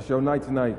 show night tonight.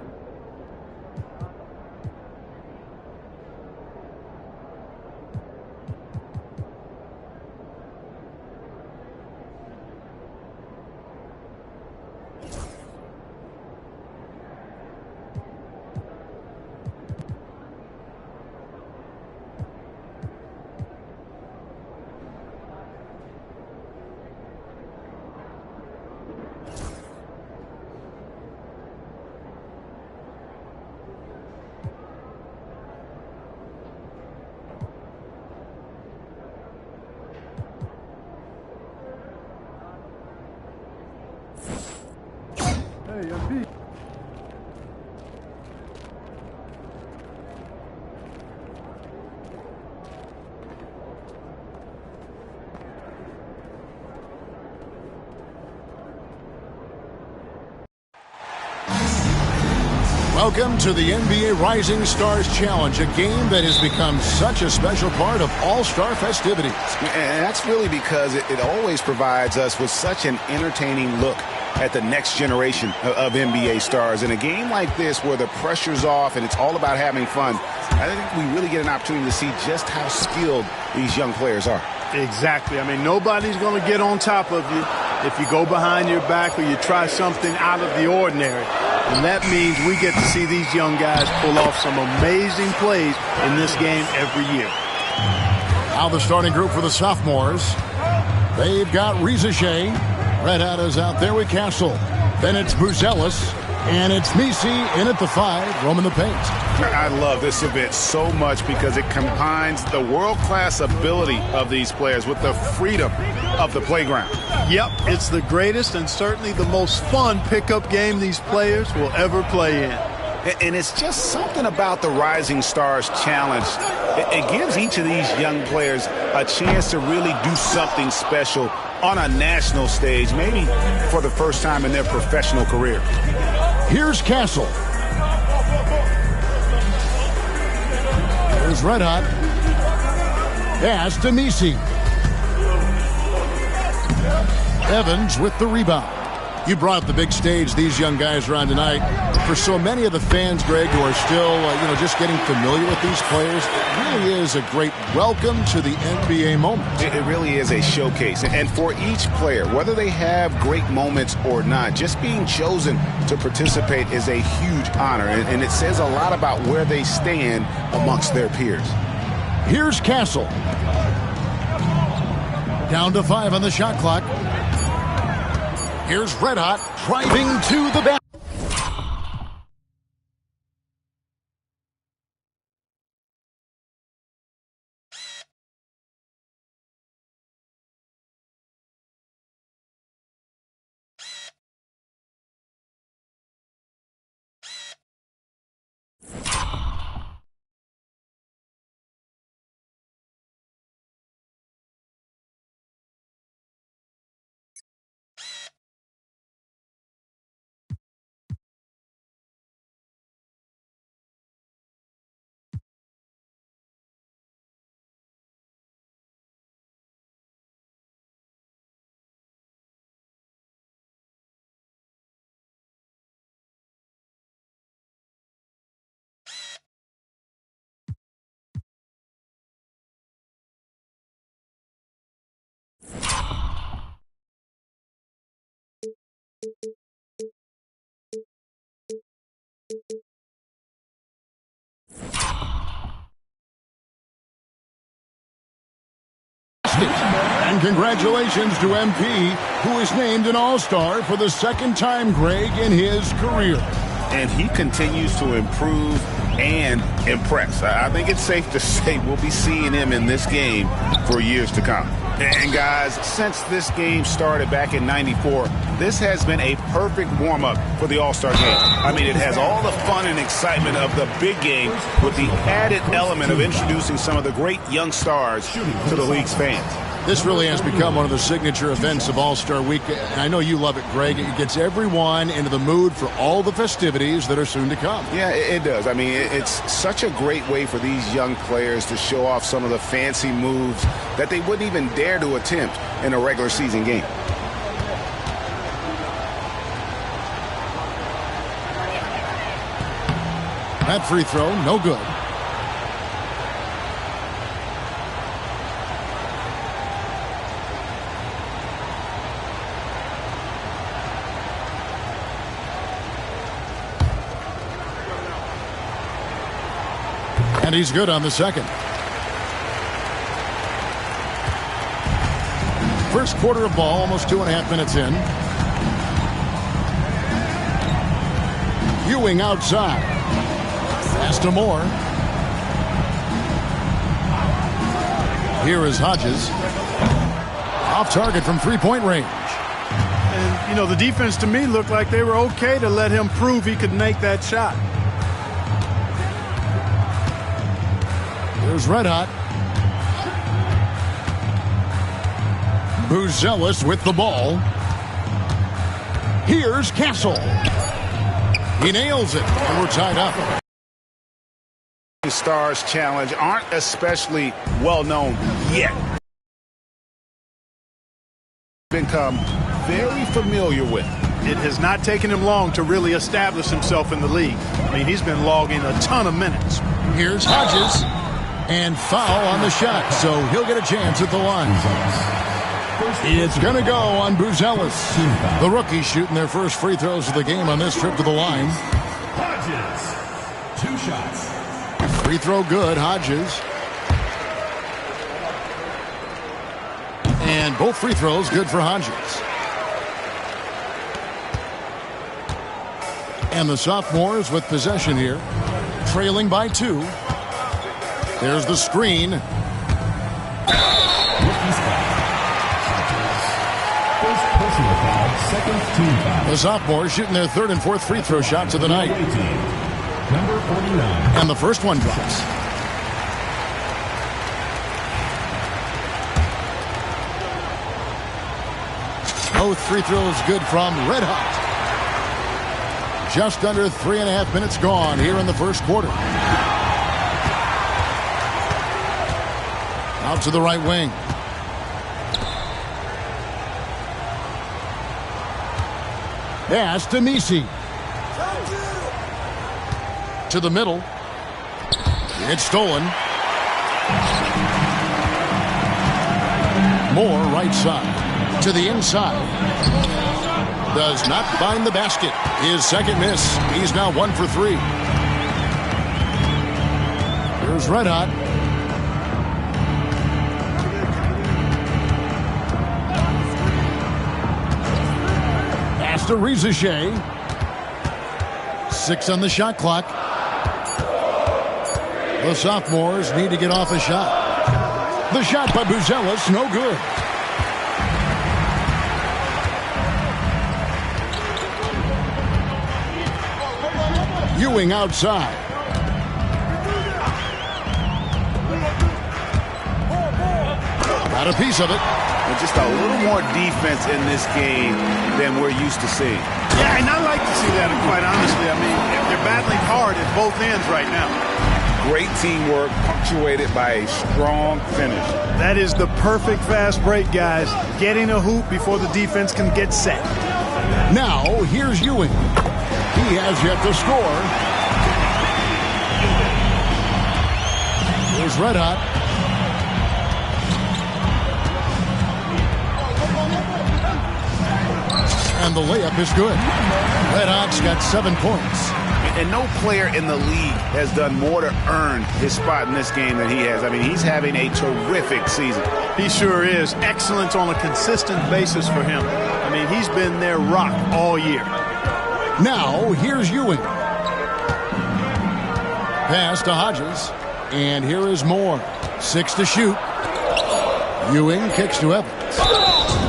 Welcome to the NBA Rising Stars Challenge, a game that has become such a special part of all-star festivities. And that's really because it always provides us with such an entertaining look at the next generation of NBA stars. In a game like this where the pressure's off and it's all about having fun, I think we really get an opportunity to see just how skilled these young players are. Exactly. I mean, nobody's going to get on top of you if you go behind your back or you try something out of the ordinary. And that means we get to see these young guys pull off some amazing plays in this game every year. Now the starting group for the sophomores. They've got Rizache. Red Hat is out there with Castle. Then it's Buzelis. And it's Misi in at the 5, roaming the paint. I love this event so much because it combines the world-class ability of these players with the freedom of the playground. Yep, it's the greatest and certainly the most fun pickup game these players will ever play in. And it's just something about the Rising Stars Challenge. It gives each of these young players a chance to really do something special on a national stage, maybe for the first time in their professional career. Here's Castle. Here's Red Hot. Pass to Misi. Evans with the rebound. You brought up the big stage these young guys are on tonight. For so many of the fans, Greg, who are still, just getting familiar with these players, it really is a great welcome to the NBA moment. It really is a showcase. And for each player, whether they have great moments or not, just being chosen to participate is a huge honor. And it says a lot about where they stand amongst their peers. Here's Castle. Down to 5 on the shot clock. Here's Red Hot driving to the back. And congratulations to MP, who is named an All-Star for the second time, Greg, in his career. And he continues to improve and impress. I think it's safe to say we'll be seeing him in this game for years to come. And guys, since this game started back in '94, this has been a perfect warm-up for the All-Star game. I mean, it has all the fun and excitement of the big game with the added element of introducing some of the great young stars to the league's fans. This really has become one of the signature events of All-Star Week. And I know you love it, Greg. It gets everyone into the mood for all the festivities that are soon to come. Yeah, it does. I mean, it's such a great way for these young players to show off some of the fancy moves that they wouldn't even dare to attempt in a regular season game. That free throw, no good. And he's good on the second. First quarter of ball, almost 2.5 minutes in. Ewing outside. Pass to Moore. Here is Hodges. Off target from three-point range. And, you know, the defense to me looked like they were okay to let him prove he could make that shot. Here's Red Hot. Buzelis with the ball. Here's Castle. He nails it, and we're tied up. The Stars Challenge aren't especially well known yet. Become very familiar with. It has not taken him long to really establish himself in the league. I mean, he's been logging a ton of minutes. Here's Hodges. And foul on the shot, so he'll get a chance at the line. It's going to go on Buzelis. The rookies shooting their first free throws of the game on this trip to the line. Hodges, 2 shots. Free throw good, Hodges. And both free throws good for Hodges. And the sophomores with possession here, trailing by 2. There's the screen. The sophomores shooting their third and fourth free throw shots of the night. Number 49. And the first one drops. Both free throws good from Red Hot. Just under 3.5 minutes gone here in the first quarter. Out to the right wing. Pass to Misi. To the middle. It's stolen. Moore right side. To the inside. Does not find the basket. His second miss. He's now 1 for 3. Here's Red Hot. To Rizichet. 6 on the shot clock. The sophomores need to get off a shot. The shot by Buzelis, no good. Ewing outside. Got a piece of it. And just a little more defense in this game than we're used to seeing. Yeah, and I like to see that, and quite honestly. I mean, they're battling hard at both ends right now. Great teamwork punctuated by a strong finish. That is the perfect fast break, guys. Getting a hoop before the defense can get set. Now, here's Ewing. He has yet to score. Here's Red Hot. And the layup is good. Red Hot's got 7 points. And no player in the league has done more to earn his spot in this game than he has. I mean, he's having a terrific season. He sure is. Excellence on a consistent basis for him. I mean, he's been their rock all year. Now, here's Ewing. Pass to Hodges. And here is Moore. 6 to shoot. Ewing kicks to Evans.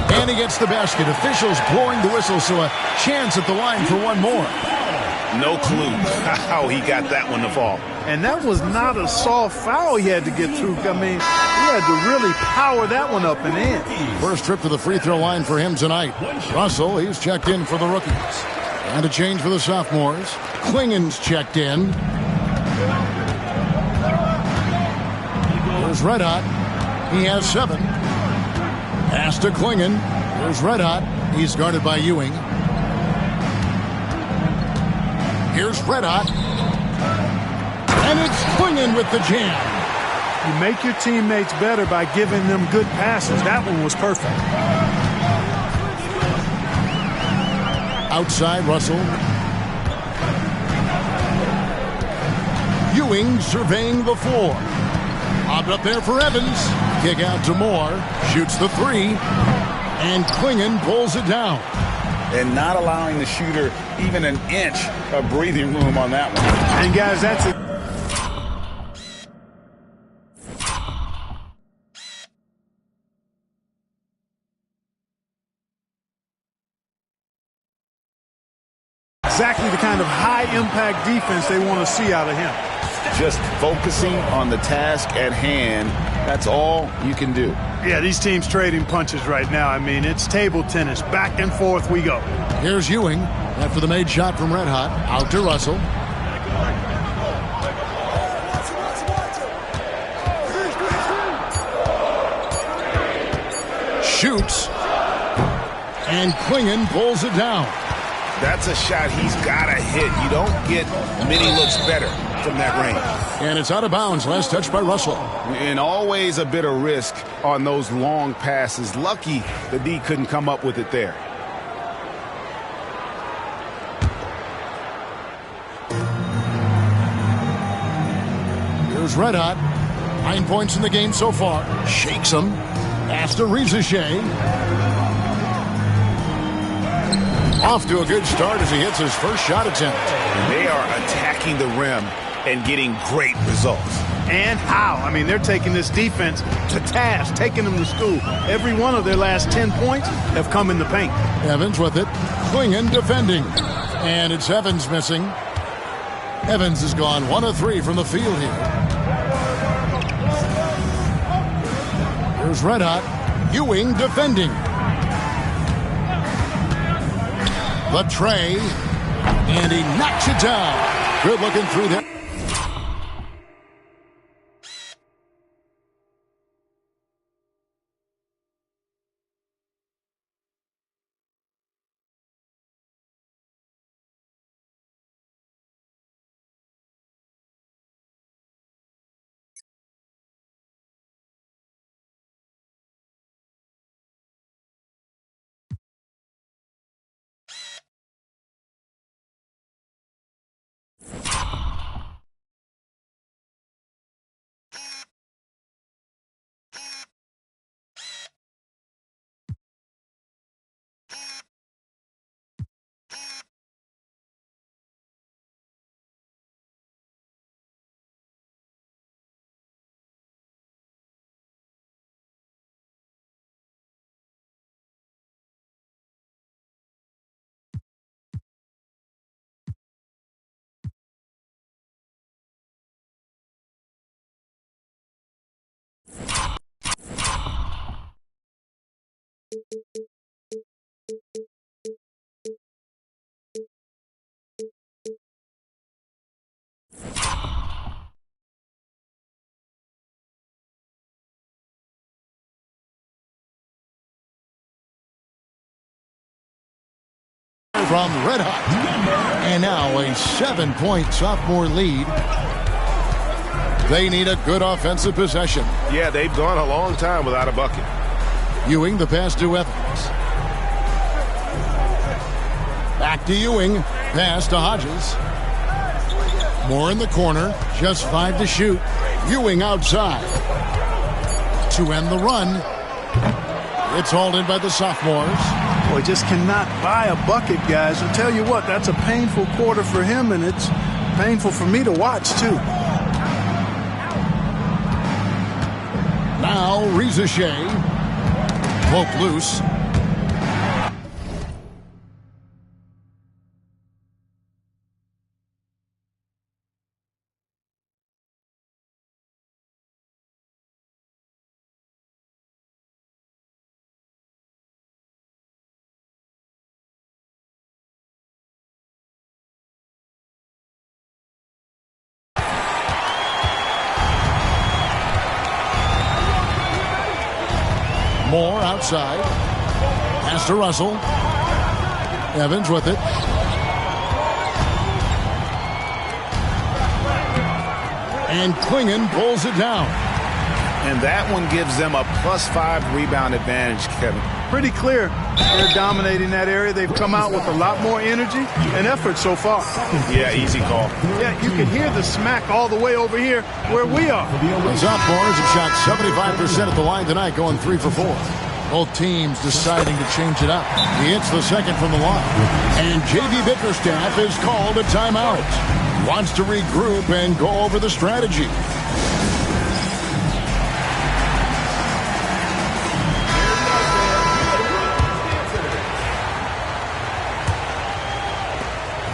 And he gets the basket. Officials blowing the whistle, so a chance at the line for one more. No clue how he got that one to fall. And that was not a soft foul he had to get through. I mean, he had to really power that one up and in. First trip to the free throw line for him tonight. Russell, he's checked in for the rookies. And a change for the sophomores. Klingen's checked in. There's Red Hot. He has 7. Pass to Klingen. There's Red Hot. He's guarded by Ewing. Here's Red Hot. Clingan with the jam. You make your teammates better by giving them good passes. That one was perfect. Outside Russell. Ewing surveying the floor. Lobbed up there for Evans. Kick out to Moore. Shoots the three. And Clingan pulls it down. And not allowing the shooter even an inch of breathing room on that one. And guys, that's it. Exactly the kind of high-impact defense they want to see out of him. Just focusing on the task at hand, that's all you can do. Yeah, these teams trading punches right now. I mean, it's table tennis. Back and forth we go. Here's Ewing after the made shot from Red Hot. Out to Russell. Shoots. And Clingan pulls it down. That's a shot he's got to hit. You don't get many looks better from that range. And it's out of bounds. Last touch by Russell. And always a bit of risk on those long passes. Lucky the D couldn't come up with it there. Here's Red Hot. 9 points in the game so far. Shakes him. Pass to Rizachet. Off to a good start as he hits his first shot attempt. They are attacking the rim and getting great results. And how? I mean, they're taking this defense to task, taking them to school. Every one of their last 10 points have come in the paint. Evans with it. Clingan defending. And it's Evans missing. Evans has gone 1 of 3 from the field here. Here's Red Hot. Ewing defending. The tray, and he knocks it down. Good looking through there. From Red Hot. And now a 7-point sophomore lead. They need a good offensive possession. Yeah, they've gone a long time without a bucket. Ewing, the pass to Evans. Back to Ewing. Pass to Hodges. Moore in the corner. Just 5 to shoot. Ewing outside. To end the run. It's hauled in by the sophomores. Boy, just cannot buy a bucket, guys. I'll tell you what, that's a painful quarter for him, and it's painful for me to watch, too. Now, Rizachet. Poke loose. Moore outside. Pass to Russell. Evans with it. And Klingon pulls it down. And that one gives them a +5 rebound advantage, Kevin. Pretty clear. They're dominating that area. They've come out with a lot more energy and effort so far. Yeah, easy call. Yeah, you can hear the smack all the way over here where we are. The sophomores have shot 75% at the line tonight, going 3 for 4. Both teams deciding to change it up. He hits the second from the line. And J.B. Bickerstaff has called a timeout. Wants to regroup and go over the strategy.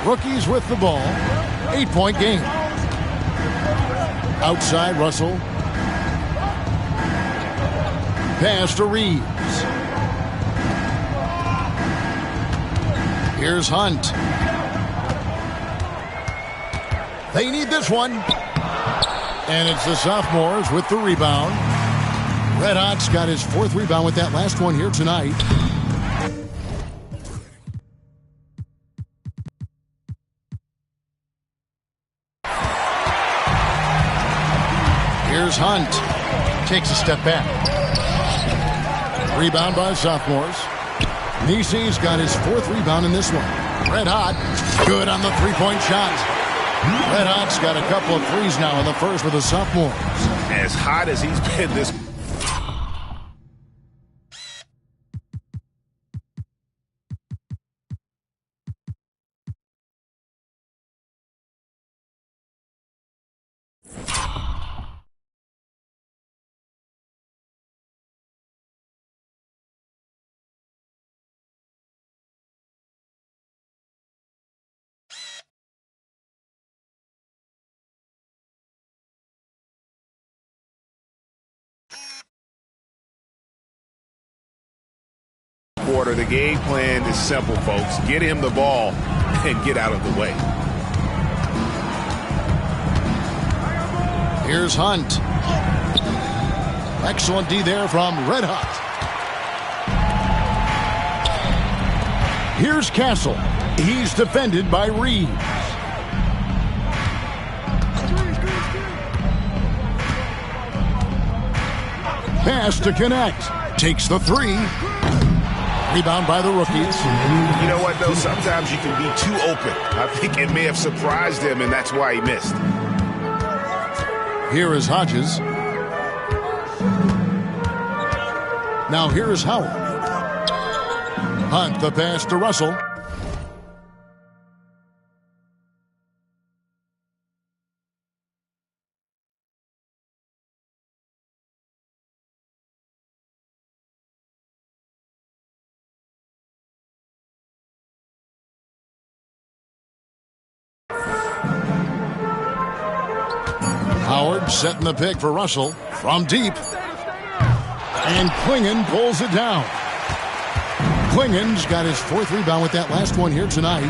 Rookies with the ball. 8-point game. Outside, Russell. Pass to Reeves. Here's Hunt. They need this one. And it's the sophomores with the rebound. Red Hot's got his 4th rebound with that last one here tonight. Here's Hunt. Takes a step back. Rebound by sophomores. Nisi's got his 4th rebound in this one. Red Hot, good on the 3-point shot. Red Hot's got a couple of threes now in the first with the sophomores. As hot as he's been this. Quarter, the game plan is simple, folks. Get him the ball and get out of the way. Here's Hunt. Excellent D there from Red Hot. Here's Castle. He's defended by Reeves. Pass to connect. Takes the 3. Rebound by the rookies. You know what, though? Sometimes you can be too open. I think it may have surprised him, and that's why he missed. Here is Hodges. Now here is Howard. Hunt the pass to Russell. Howard setting the pick for Russell from deep. And Klingon pulls it down. Klingon's got his 4th rebound with that last one here tonight.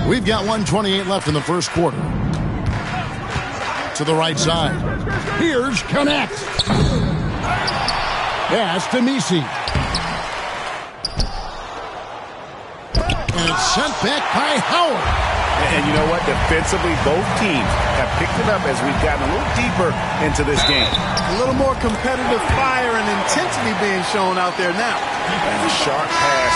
We've got 1:28 left in the first quarter. To the right side. Here's Connect. Pass to Nisi. And it's sent back by Howard. And you know what? Defensively, both teams have picked it up as we've gotten a little deeper into this game. A little more competitive fire and intensity being shown out there now. And a sharp pass.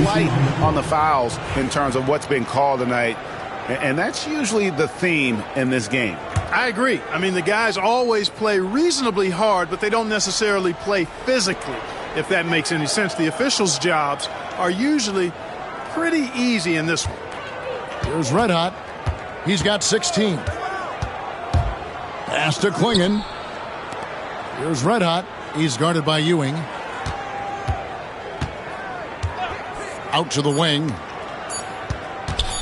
Light on the fouls in terms of what's been called tonight. And that's usually the theme in this game. I agree. I mean, the guys always play reasonably hard, but they don't necessarily play physically, if that makes any sense. The officials' jobs are usually pretty easy in this one. Here's Red Hot. He's got 16. Pass to Klingon. Here's Red Hot. He's guarded by Ewing. Out to the wing.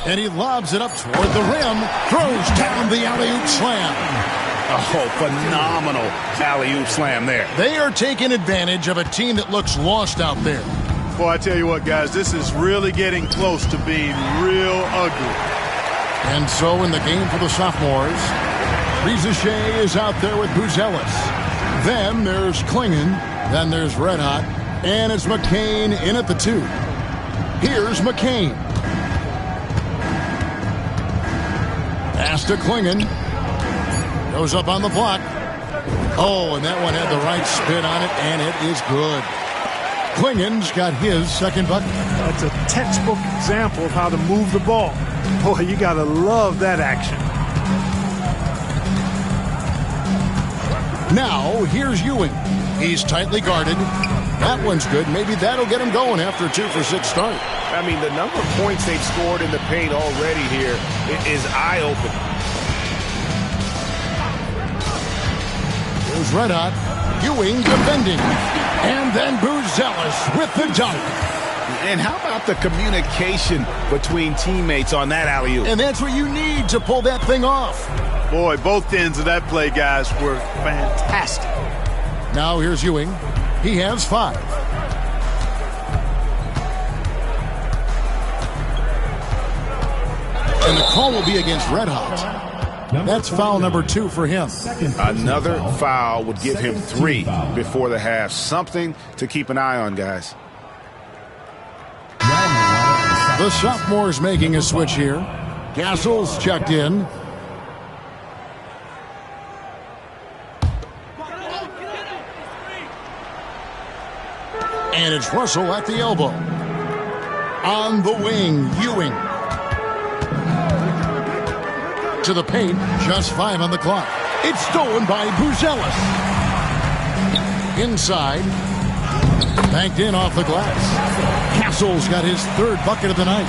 And he lobs it up toward the rim. Throws down the alley-oop slam. Oh, phenomenal alley-oop slam there. They are taking advantage of a team that looks lost out there. Boy, I tell you what, guys, this is really getting close to being real ugly. And so in the game for the sophomores, Rizachet is out there with Buzelis. Then there's Klingon. Then there's Red Hot. And it's McCain in at the 2. Here's McCain. Pass to Klingon. Goes up on the block. Oh, and that one had the right spin on it, and it is good. Klingon's got his second bucket. That's a textbook example of how to move the ball. Boy, you got to love that action. Now, here's Ewing. He's tightly guarded. That one's good. Maybe that'll get him going after a 2-for-6 start. I mean, the number of points they've scored in the paint already here is eye-opening. Here's Red Hot. Ewing defending. And then Buzelis with the dunk. And how about the communication between teammates on that alley-oop? And that's what you need to pull that thing off. Boy, both ends of that play, guys, were fantastic. Now here's Ewing. He has 5. And the call will be against Red Hot. That's foul number 2 for him. Another foul would give him 3 before the half. Something to keep an eye on, guys. The sophomore's making a switch here. Castle's checked in. And it's Russell at the elbow. On the wing, Ewing. To the paint, just 5 on the clock. It's stolen by Buzelis. Inside. Banked in off the glass. Castle's got his 3rd bucket of the night.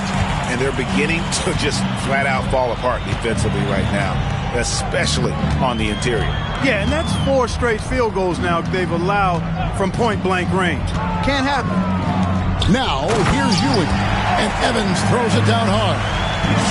And they're beginning to just flat out fall apart defensively right now, especially on the interior. Yeah, and that's 4 straight field goals now they've allowed from point-blank range. Can't happen. Now, here's Ewing. And Evans throws it down hard.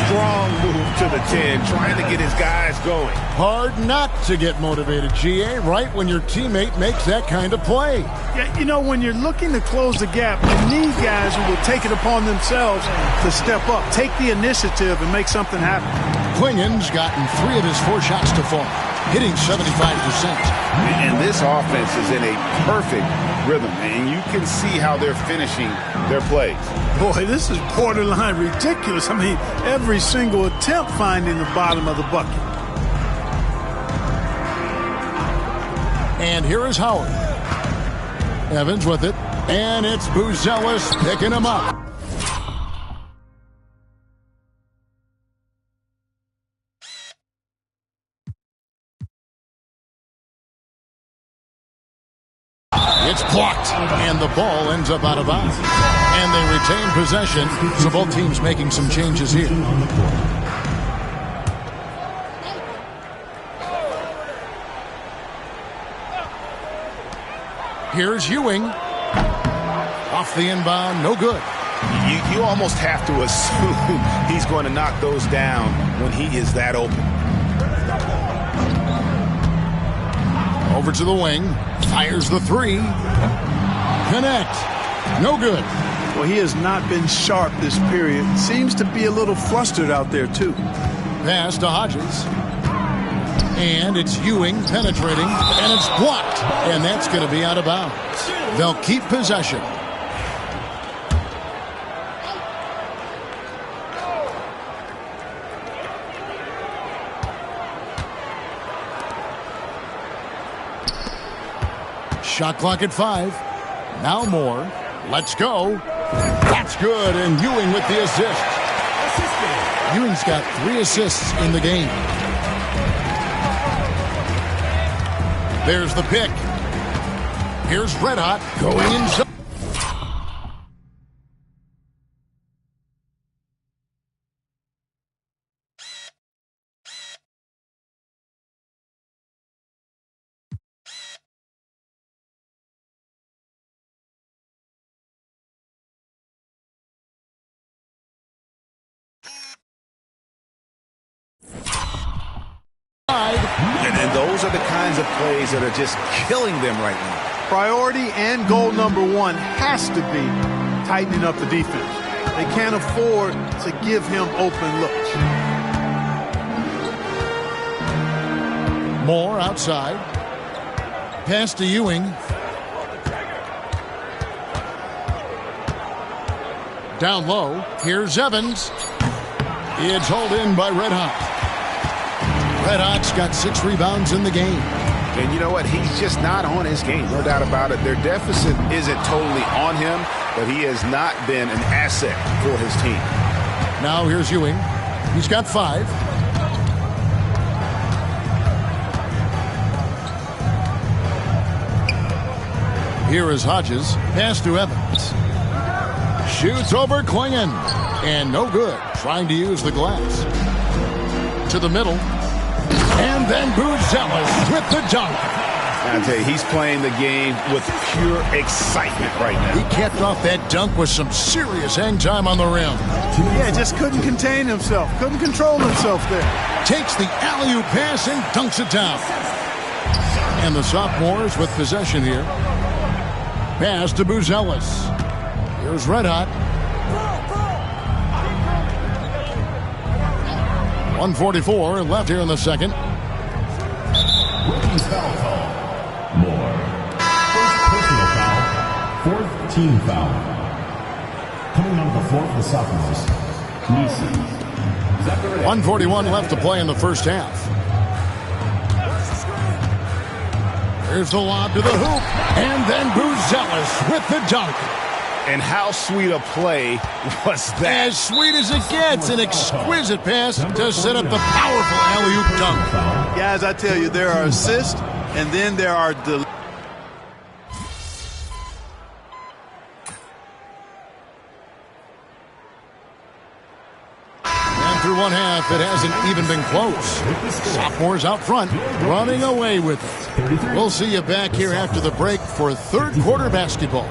Strong move to the 10, trying to get his guys going. Hard not to get motivated, GA, right when your teammate makes that kind of play. Yeah, you know, when you're looking to close the gap, you need guys who will take it upon themselves to step up, take the initiative, and make something happen. Klingon's gotten 3 of his 4 shots to fall, hitting 75%. And this offense is in a perfect rhythm, and you can see how they're finishing their plays. Boy, this is borderline ridiculous. I mean, every single attempt finding the bottom of the bucket. And here is Howard. Evans with it, and it's Buzelis picking him up. It's blocked, and the ball ends up out of bounds. And they retain possession, so both teams making some changes here. Here's Ewing. Off the inbound, no good. You almost have to assume he's going to knock those down when he is that open. Over to the wing. Fires the 3. Connect. No good. Well, he has not been sharp this period. Seems to be a little flustered out there, too. Pass to Hodges. And it's Ewing penetrating. And it's blocked. And that's going to be out of bounds. They'll keep possession. Shot clock at 5. Now more. Let's go. That's good. And Ewing with the assist. Ewing's got 3 assists in the game. There's the pick. Here's Red Hot going inside. And those are the kinds of plays that are just killing them right now. Priority and goal number 1 has to be tightening up the defense. They can't afford to give him open looks. Moore outside. Pass to Ewing. Down low, here's Evans. It's hauled in by Red Hot. Red Hot's got 6 rebounds in the game. And you know what? He's just not on his game, no doubt about it. Their deficit isn't totally on him, but he has not been an asset for his team. Now here's Ewing. He's got 5. Here is Hodges. Pass to Evans. Shoots over Klingon. And no good. Trying to use the glass. To the middle. And then Buzelis with the dunk. I tell you, he's playing the game with pure excitement right now. He capped off that dunk with some serious hang time on the rim. Yeah, just couldn't contain himself. Couldn't control himself there. Takes the alley-oop pass and dunks it down. And the sophomores with possession here. Pass to Buzelis. Here's Red Hot. 1:44 left here in the second. Rookie foul call. More. First personal foul. 4th team foul. Coming onto the floor for the sophomores. Nisi. 1:41 left to play in the first half. Here's the lob to the hoop. And then Buzelis with the dunk. And how sweet a play was that? As sweet as it gets. An exquisite pass to set up the powerful alley-oop dunk. Guys, I tell you, there are assists, and then there are And through one half, it hasn't even been close. Sophomores out front, running away with it. We'll see you back here after the break for third quarter basketball.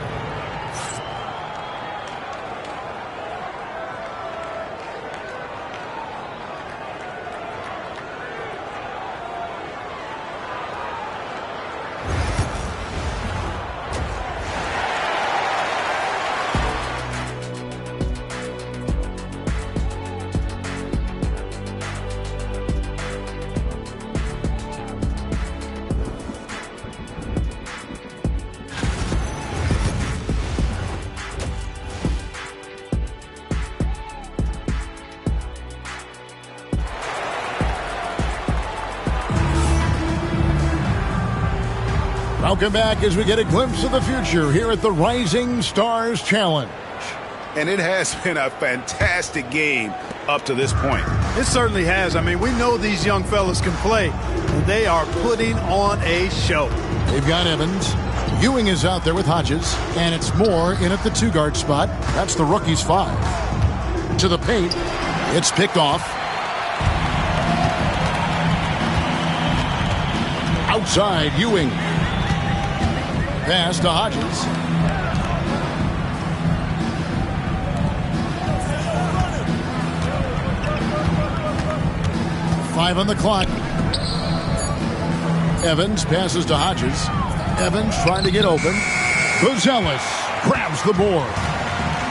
Welcome back as we get a glimpse of the future here at the Rising Stars Challenge. And it has been a fantastic game up to this point. It certainly has. I mean, we know these young fellas can play, and they are putting on a show. They've got Evans. Ewing is out there with Hodges, and it's Moore in at the 2-guard spot. That's the rookie's 5. To the paint. It's picked off. Outside, Ewing. Pass to Hodges. Five on the clock. Evans passes to Hodges. Evans trying to get open. Buzelis grabs the board.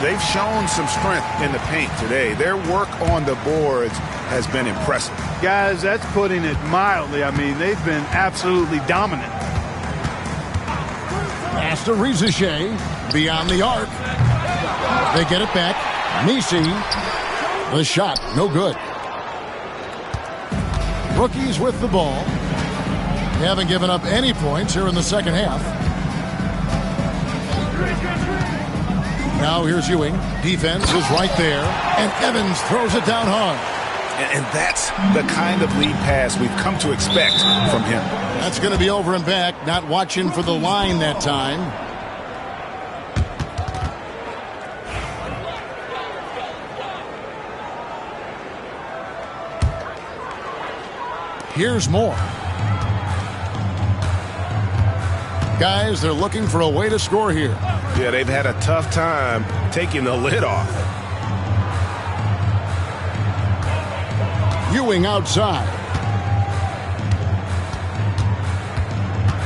They've shown some strength in the paint today. Their work on the boards has been impressive. Guys, that's putting it mildly. I mean, they've been absolutely dominant. Pass to Rizichet. Beyond the arc. They get it back. Nisi. The shot, no good. Rookies with the ball. They haven't given up any points here in the second half. Now here's Ewing. Defense is right there. And Evans throws it down hard. And that's the kind of lead pass we've come to expect from him. That's going to be over and back. Not watching for the line that time. Here's Moore. Guys, they're looking for a way to score here. Yeah, they've had a tough time taking the lid off. Ewing outside.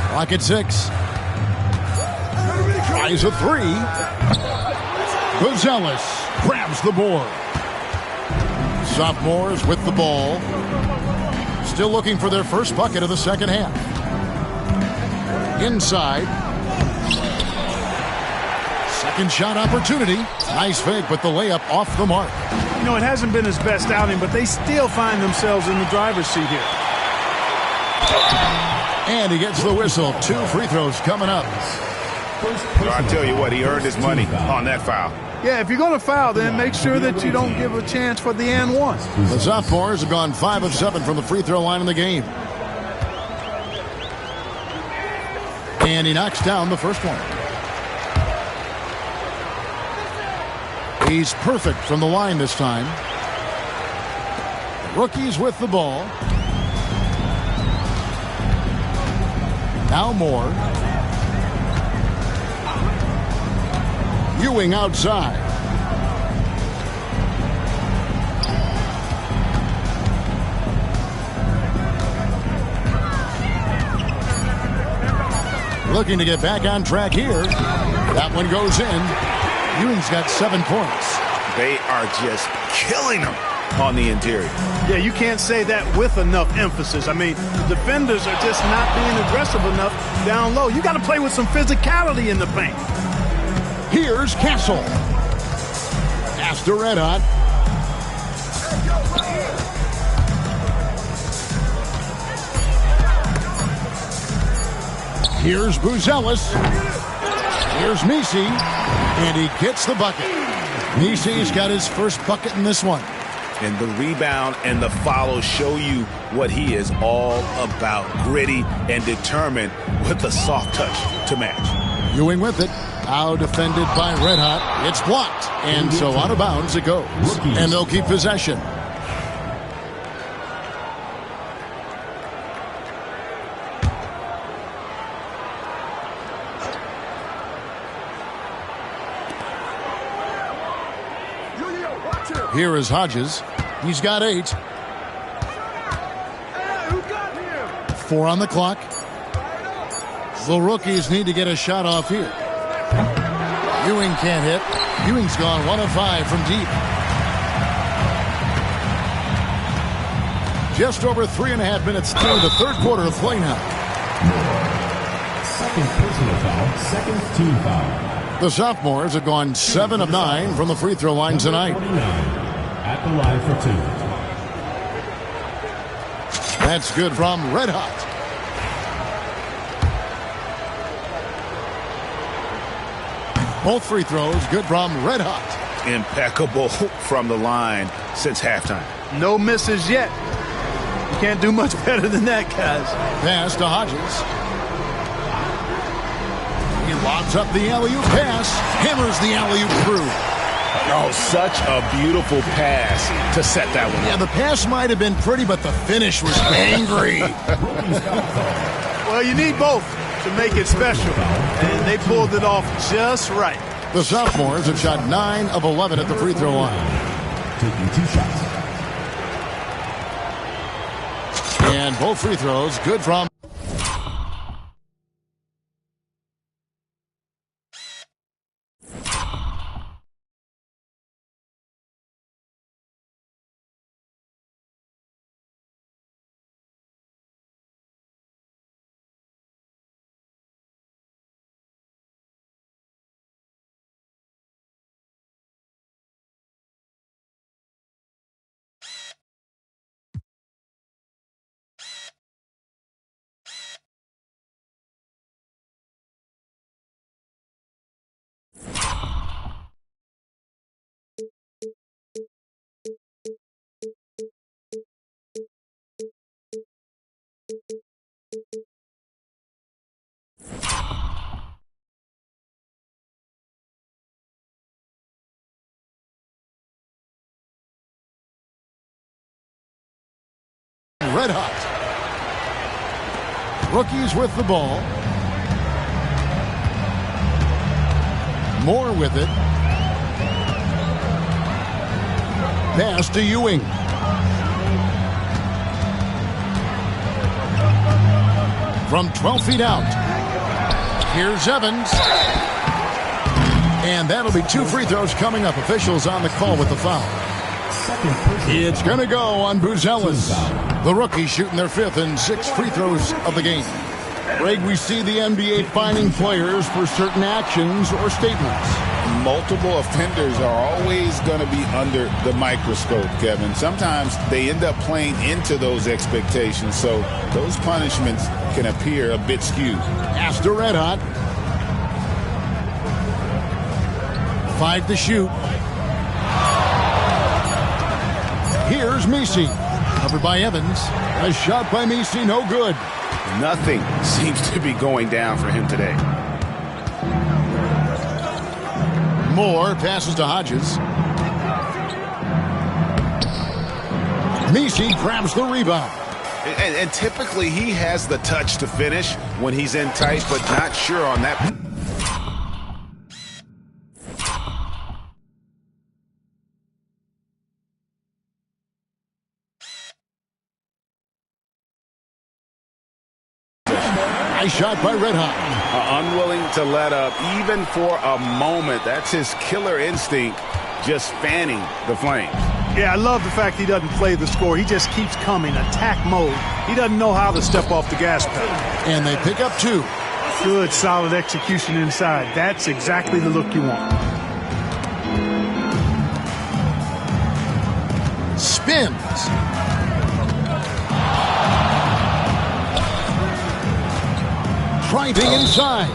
Clock at 6. Tries a 3. Buzelis grabs the board. Sophomores with the ball. Still looking for their first bucket of the second half. Inside. Second shot opportunity. Nice fake, but the layup off the mark. You know, it hasn't been his best outing, but they still find themselves in the driver's seat here. And he gets the whistle. 2 free throws coming up. I tell you what, he earned his money on that foul. Yeah, if you're going to foul, then make sure that you don't give a chance for the and one. The sophomores have gone 5 of 7 from the free throw line in the game. And he knocks down the first one. He's perfect from the line this time. Rookies with the ball. Now Moore. Ewing outside. Looking to get back on track here. That one goes in. Ewing's got 7 points. They are just killing him on the interior. Yeah, you can't say that with enough emphasis. I mean, the defenders are just not being aggressive enough down low. You got to play with some physicality in the paint. Here's Castle. Pass to Red Hot. Here's Buzelis. Here's Misi. And he gets the bucket. Misi's got his first bucket in this one. And the rebound and the follow show you what he is all about. Gritty and determined with the soft touch to match. Ewing with it. Now defended by Red Hot. It's blocked. And so out of bounds it goes. And they'll keep possession. Here is Hodges. He's got 8. 4 on the clock. The rookies need to get a shot off here. Ewing can't hit. Ewing's gone 1 of 5 from deep. Just over 3.5 minutes through the third quarter of play now. Second personal foul, second team foul. The sophomores have gone 7 of 9 from the free throw line tonight. At the line for 2. That's good from Red Hot. Both free throws good from Red Hot. Impeccable from the line since halftime. No misses yet. You can't do much better than that, guys. Pass to Hodges. He lobs up the alley-oop pass. Hammers the alley-oop through. Oh, such a beautiful pass to set that one up. Yeah, the pass might have been pretty, but the finish was angry. Well, you need both to make it special, and they pulled it off just right. The sophomores have shot 9 of 11 at the free throw line. Taking 2 shots. And both free throws good from Red Hot. Rookies with the ball. Moore with it. Pass to Ewing. From 12 feet out. Here's Evans. And that'll be 2 free throws coming up. Officials on the call with the foul. It's going to go on Buzelis. The rookies shooting their 5th and 6th free throws of the game. Greg, we see the NBA fining players for certain actions or statements. multiple offenders are always going to be under the microscope, Kevin. Sometimes they end up playing into those expectations, so those punishments can appear a bit skewed. After red hot. 5 to shoot. Here's Messi. Covered by Evans. A shot by Messi, no good. Nothing seems to be going down for him today. Moore passes to Hodges. Messi grabs the rebound. And typically he has the touch to finish when he's in tight, but not sure on that. Nice shot by Red Hot. Unwilling to let up even for a moment. That's his killer instinct, just fanning the flames. Yeah, I love the fact he doesn't play the score. He just keeps coming, attack mode. He doesn't know how to step off the gas pedal. And they pick up 2. Good, solid execution inside. That's exactly the look you want. Spins. Trying inside.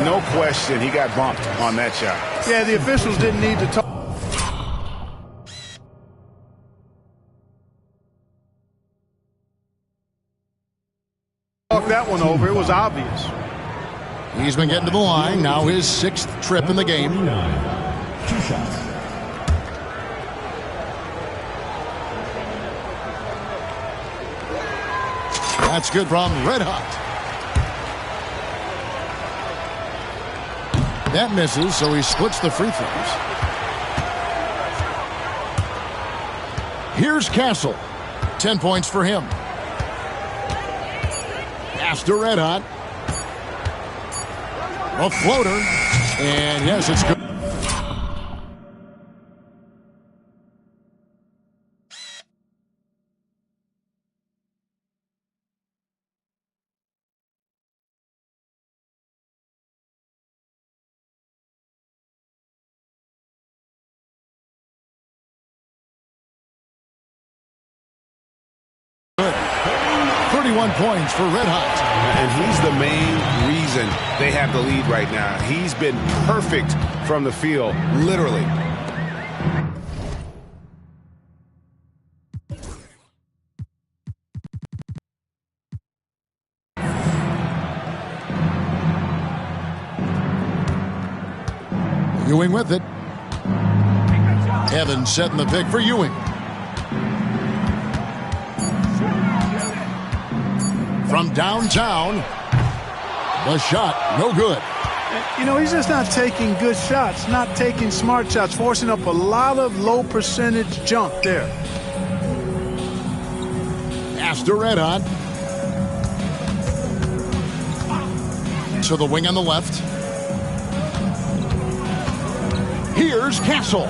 No question, he got bumped on that shot. Yeah, the officials didn't need to talk that one over. It was obvious. He's been getting to the line. Now his 6th trip in the game. 2 shots. That's good from Red Hot. That misses, so he splits the free throws. Here's Castle. 10 points for him. After Red Hot. A floater. And yes, it's good. Points for Red Hot. And he's the main reason they have the lead right now. He's been perfect from the field, literally. Ewing with it. Evans setting the pick for Ewing. From downtown, the shot, no good. You know, he's just not taking good shots, not taking smart shots, forcing up a lot of low percentage jump there. After Red Hot. To the wing on the left. Here's Castle.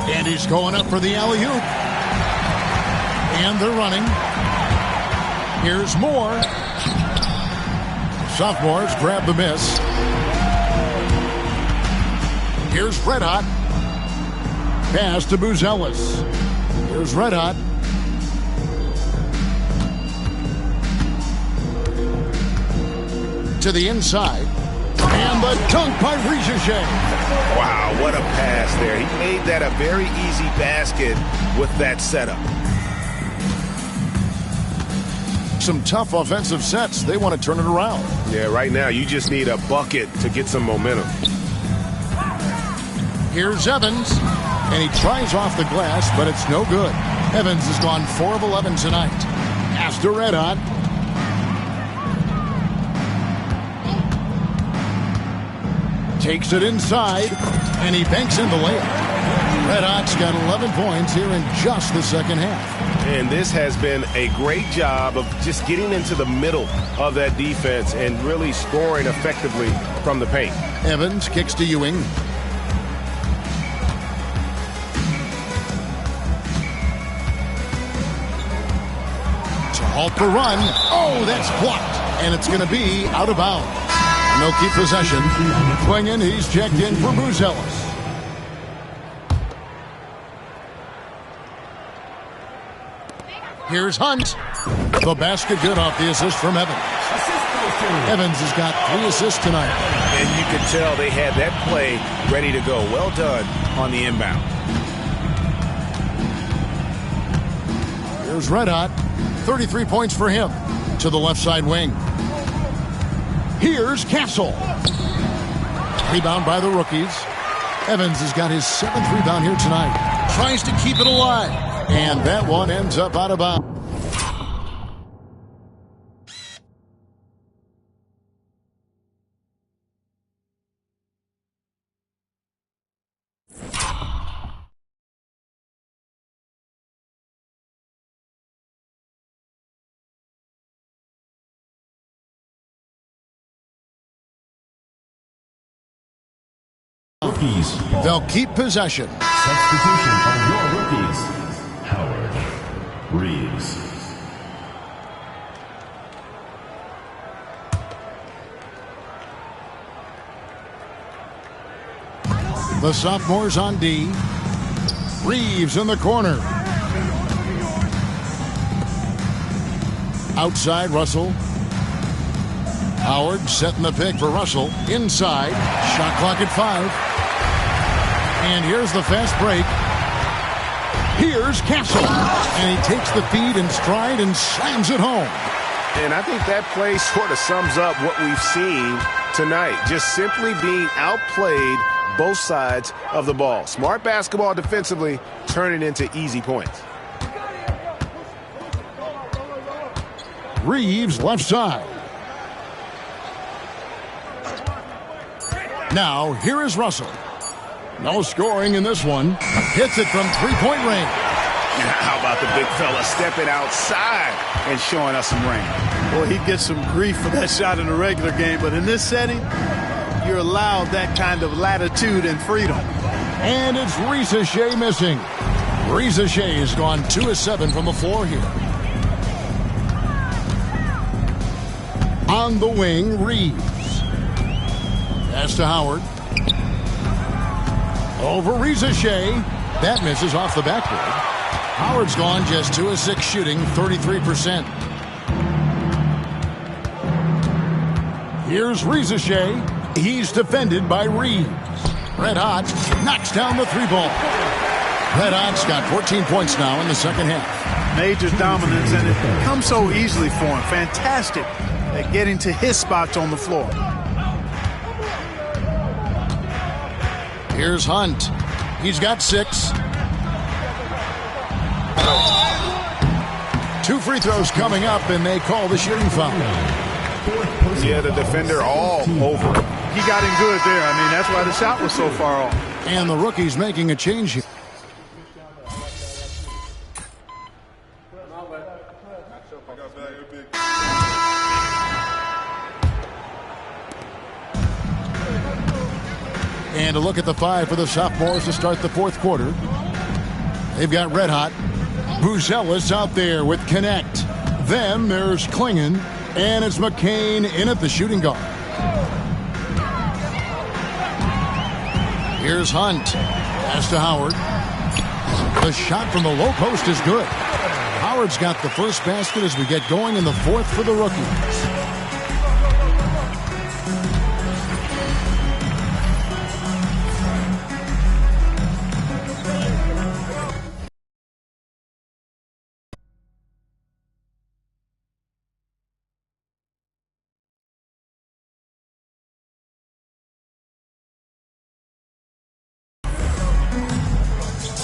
And he's going up for the alley-oop. And they're running. Here's Moore. Sophomores grab the miss. Here's Red Hot. Pass to Buzelis. Here's Red Hot. To the inside. And the dunk by Richeche. Wow, what a pass there. He made that a very easy basket with that setup. Some tough offensive sets. They want to turn it around. Yeah, right now you just need a bucket to get some momentum. Here's Evans, and he tries off the glass, but it's no good. Evans has gone 4 of 11 tonight. Pass to Red Hot. Takes it inside, and he banks in the layup. Red Hot's got 11 points here in just the second half. And this has been a great job of just getting into the middle of that defense and really scoring effectively from the paint. Evans kicks to Ewing. To halt the run. Oh, that's blocked. And it's going to be out of bounds. And they'll keep possession. Klingon, he's checked in for Buzelis. Here's Hunt. The basket good off the assist from Evans. Evans has got 3 assists tonight. And you can tell they had that play ready to go. Well done on the inbound. Here's Red Hot. 33 points for him. To the left side wing. Here's Castle. Rebound by the rookies. Evans has got his 7th rebound here tonight. Tries to keep it alive. And that one ends up out of bounds. Rookies. They'll keep possession. Substitution on your rookies. Howard. Reeves. The sophomores on D. Reeves in the corner. Outside, Russell. Howard setting the pick for Russell. Inside. Shot clock at 5. And here's the fast break. Here's Castle. And he takes the feed in stride and slams it home. And I think that play sort of sums up what we've seen tonight. Just simply being outplayed both sides of the ball. Smart basketball defensively, turning into easy points. Reeves left side. Now, here is Russell. No scoring in this one. Hits it from three-point range. How about the big fella stepping outside and showing us some range? Well, he'd get some grief for that shot in the regular game, but in this setting, you're allowed that kind of latitude and freedom. And it's Risa Shea missing. Risa Shea has gone 2 of 7 from the floor here. On the wing, Reeves. Pass to Howard. Over Risa Shea. That misses off the backboard. Howard's gone just 2 of 6 shooting, 33%. Here's Risa Shea. He's defended by Reeves. Red Hot knocks down the 3-ball. Red Hot's got 14 points now in the second half. Major dominance, and it comes so easily for him. Fantastic at getting to his spots on the floor. Here's Hunt. He's got 6. 2 free throws coming up, and they call the shooting foul. Yeah, the defender all over. He got in good there. I mean, that's why the shot was so far off. And the rookie's making a change here. And a look at the 5 for the sophomores to start the 4th quarter. They've got Red Hot. Buzelis out there with Connect. Then there's Klingon. And it's McCain in at the shooting guard. Here's Hunt. Pass to Howard. The shot from the low post is good. Howard's got the first basket as we get going in the 4th for the rookies.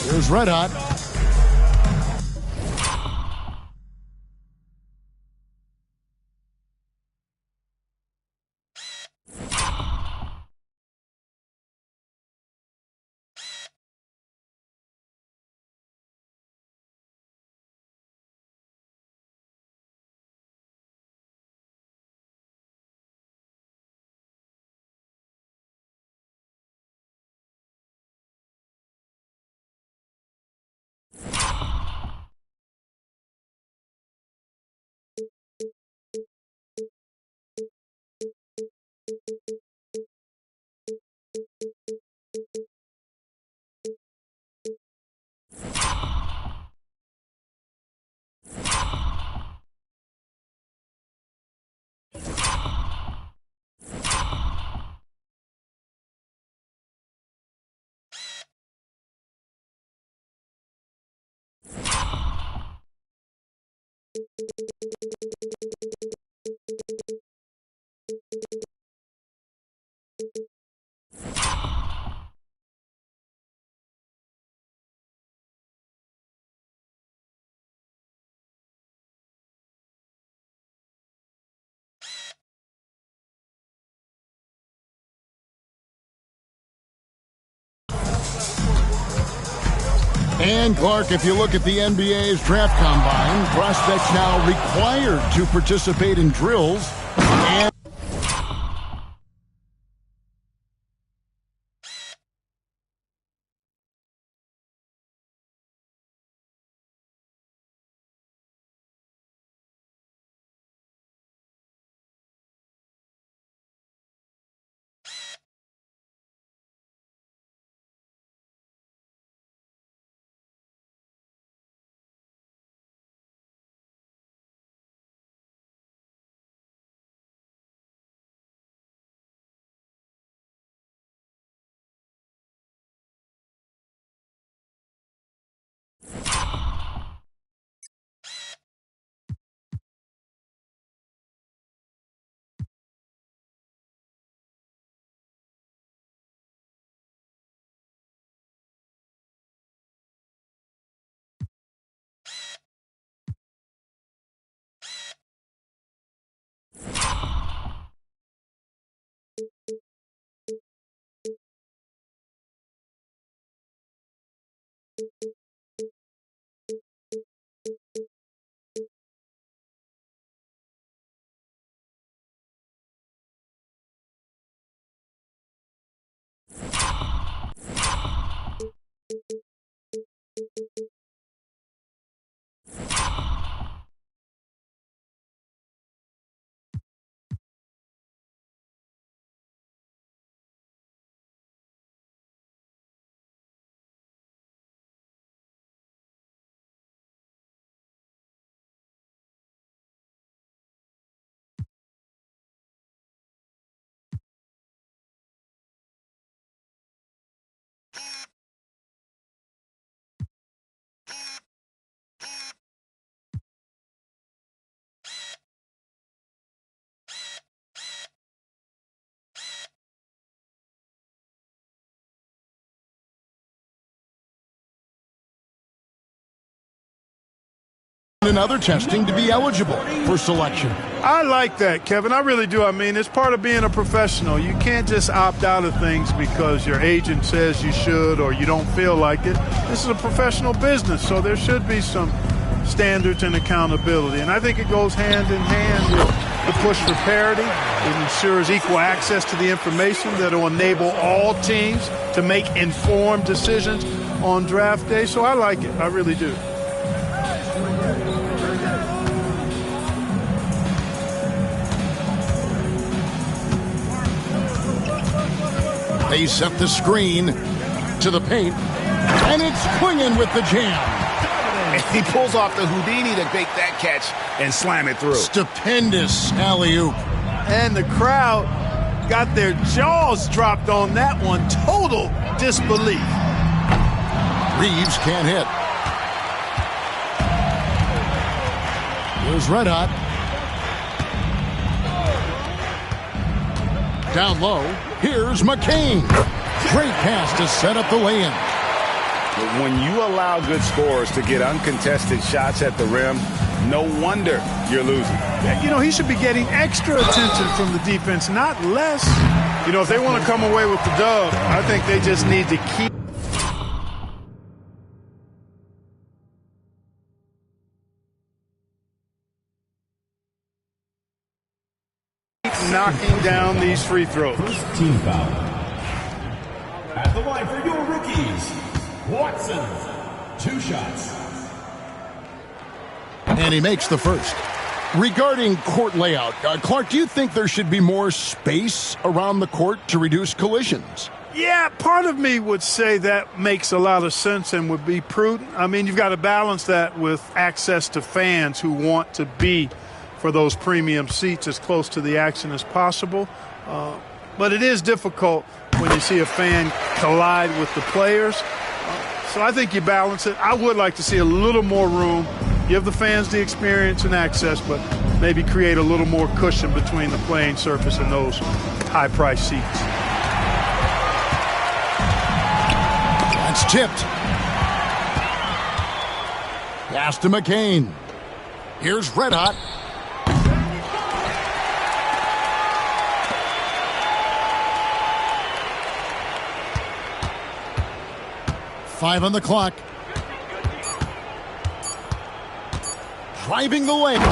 Here's Red Hot. And, Clark, if you look at the NBA's draft combine, prospects now required to participate in drills. And another testing to be eligible for selection. I like that, Kevin. I really do. I mean, it's part of being a professional. You can't just opt out of things because your agent says you should or you don't feel like it. This is a professional business, so there should be some standards and accountability. And I think it goes hand in hand with the push for parity. It ensures equal access to the information that will enable all teams to make informed decisions on draft day. So I like it. I really do. They set the screen to the paint, and it's Quingen with the jam. And he pulls off the Houdini to make that catch and slam it through. Stupendous alley-oop. And the crowd got their jaws dropped on that one. Total disbelief. Reeves can't hit. Here's Red Hot. Down low, here's McCain. Great pass to set up the lay-in. But when you allow good scorers to get uncontested shots at the rim, no wonder you're losing. You know, he should be getting extra attention from the defense, not less. You know, if they want to come away with the dub, I think they just need to keep knocking down these free throws. First team foul. At the line for your rookies, Watson. 2 shots. And he makes the first. Regarding court layout, Clark, do you think there should be more space around the court to reduce collisions? Yeah, part of me would say that makes a lot of sense and would be prudent. I mean, you've got to balance that with access to fans who want to be for those premium seats as close to the action as possible. But it is difficult when you see a fan collide with the players. So I think you balance it. I would like to see a little more room, give the fans the experience and access, but maybe create a little more cushion between the playing surface and those high-priced seats. That's tipped. Pass to McCain. Here's Red Hot. Five on the clock. Driving the lane.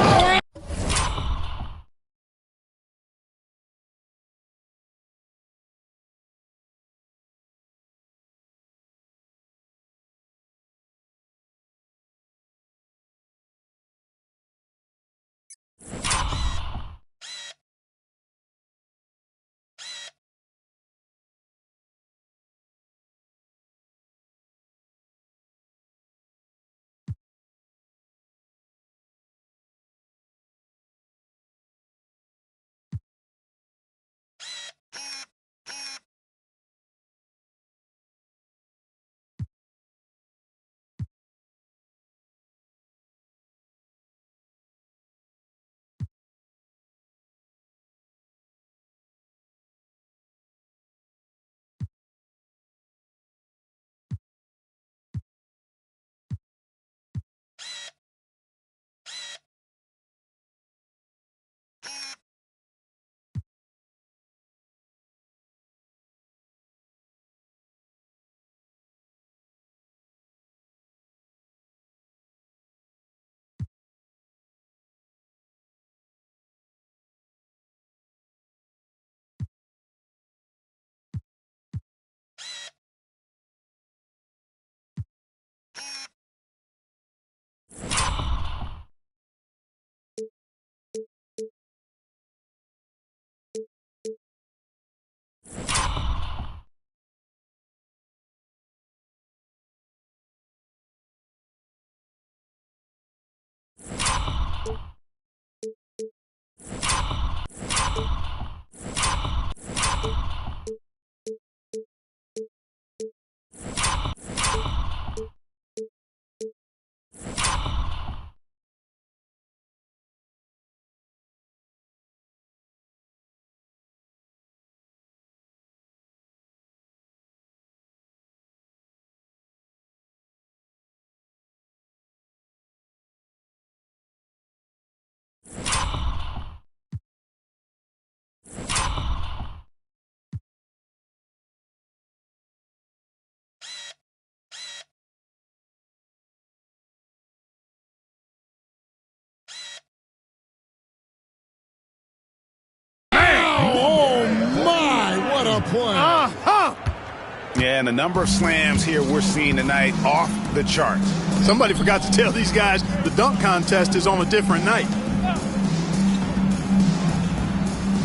Yeah, and the number of slams here we're seeing tonight off the charts. Somebody forgot to tell these guys the dunk contest is on a different night.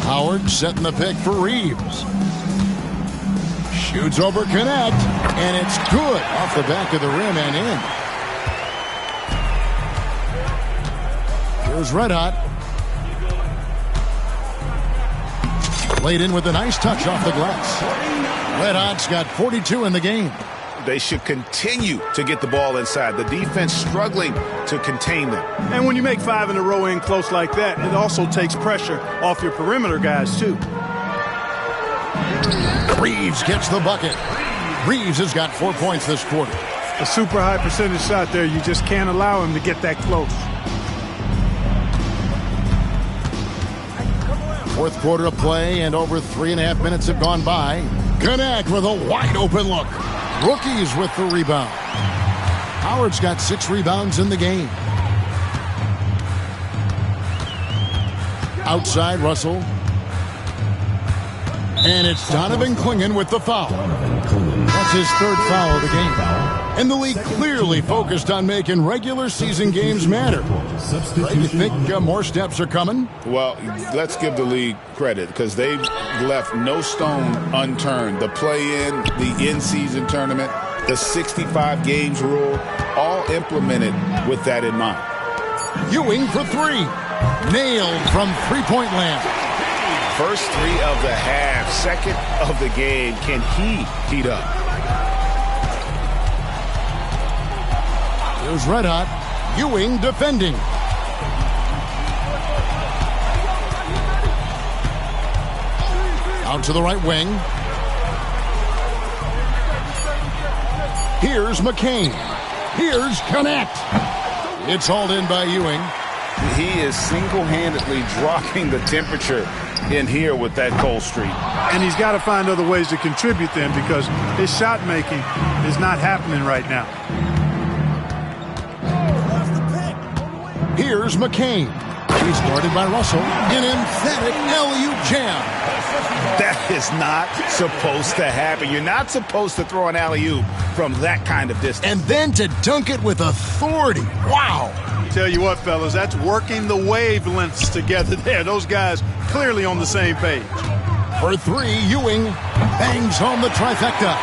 Howard setting the pick for Reeves. Shoots over Connect, and it's good off the back of the rim and in. Here's Red Hot. Laid in with a nice touch off the glass. Red Hot's got 42 in the game. They should continue to get the ball inside. The defense struggling to contain them. And when you make 5 in a row in close like that, it also takes pressure off your perimeter guys, too. Reeves gets the bucket. Reeves has got 4 points this quarter. A super high percentage shot there. You just can't allow him to get that close. Fourth quarter of play, and over 3.5 minutes have gone by. Connect with a wide open look. Rookies with the rebound. Howard's got 6 rebounds in the game. Outside Russell. And it's Donovan Clingan with the foul. That's his 3rd foul of the game. And the league clearly focused on making regular season games matter. Do you think more steps are coming? Well, let's give the league credit because they've left no stone unturned. The play-in, the in-season tournament, the 65 games rule, all implemented with that in mind. Ewing for three. Nailed from three-point land. First three of the half, second of the game. Can he heat up? Here's red hot. Ewing defending. Out to the right wing. Here's McCain. Here's Connect. It's hauled in by Ewing. He is single-handedly dropping the temperature in here with that cold streak. And he's got to find other ways to contribute then because his shot making is not happening right now. Here's McCain. He's guarded by Russell. An emphatic alley-oop jam. That is not supposed to happen. You're not supposed to throw an alley-oop from that kind of distance. And then to dunk it with authority. Wow. Tell you what, fellas, that's working the wavelengths together there. Those guys clearly on the same page. For three, Ewing bangs home the trifecta.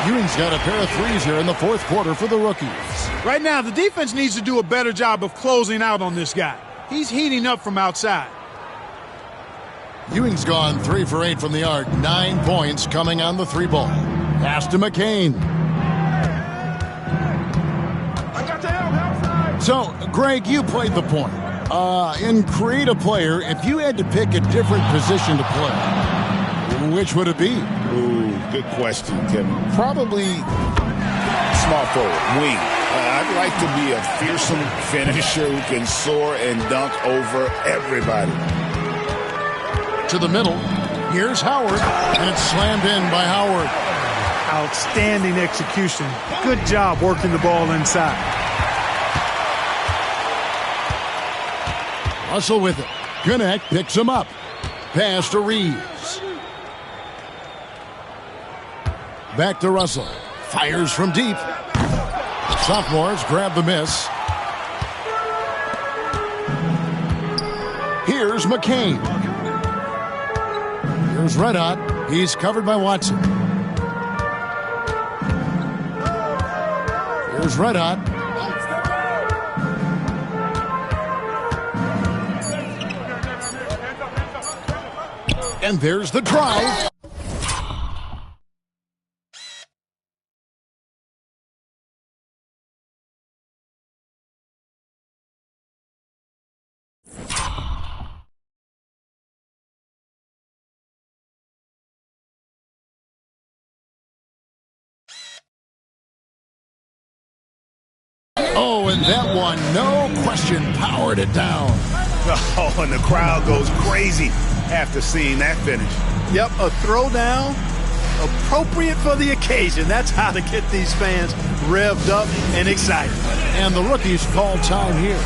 Ewing's got a pair of threes here in the fourth quarter for the rookies. Right now, the defense needs to do a better job of closing out on this guy. He's heating up from outside. Ewing's gone 3 for 8 from the arc. 9 points coming on the three ball. Pass to McCain. So, Greg, you played the point. In Create a Player, if you had to pick a different position to play, which would it be? Ooh, good question, Kevin. Probably small forward, wing. I'd like to be a fearsome finisher who can soar and dunk over everybody. To the middle. Here's Howard, and it's slammed in by Howard. Outstanding execution. Good job working the ball inside. Russell with it. Connect picks him up. Pass to Reeves. Back to Russell. Fires from deep. Sophomores grab the miss. Here's McCain. Here's Red Hot. He's covered by Watson. Here's Red Hot. And there's the drive. Oh, and that one, no question, powered it down. Oh, and the crowd goes crazy after seeing that finish. Yep, a throwdown appropriate for the occasion. That's how to get these fans revved up and excited. And the rookies call time here.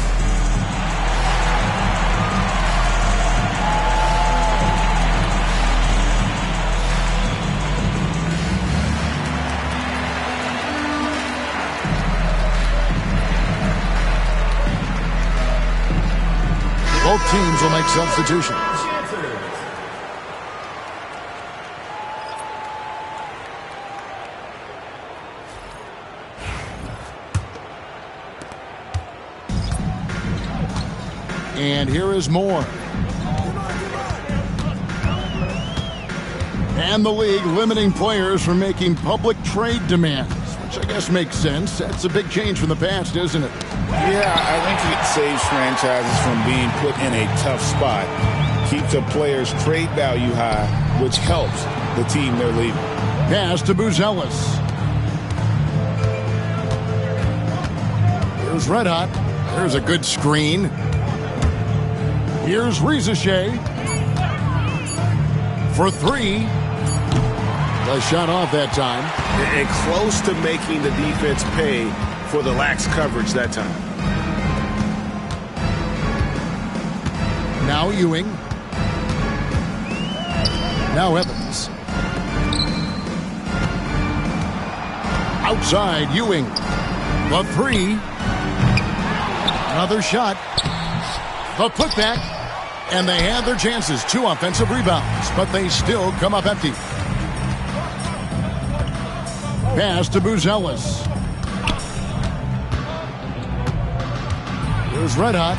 Both teams will make substitutions. And here is Moore. And the league limiting players from making public trade demands, which I guess makes sense. That's a big change from the past, isn't it? Yeah, I think it saves franchises from being put in a tough spot. Keeps a player's trade value high, which helps the team they're leaving. Pass to Buzelis. Here's Red Hot. There's a good screen. Here's Rizachet. For three. The shot off that time. And close to making the defense pay for the lax coverage that time. Now Ewing. Now Evans. Out Outside, Ewing. The three. Another shot. The putback. And they had their chances. 2 offensive rebounds, but they still come up empty. Pass to Buzelis. Here's Red Hot.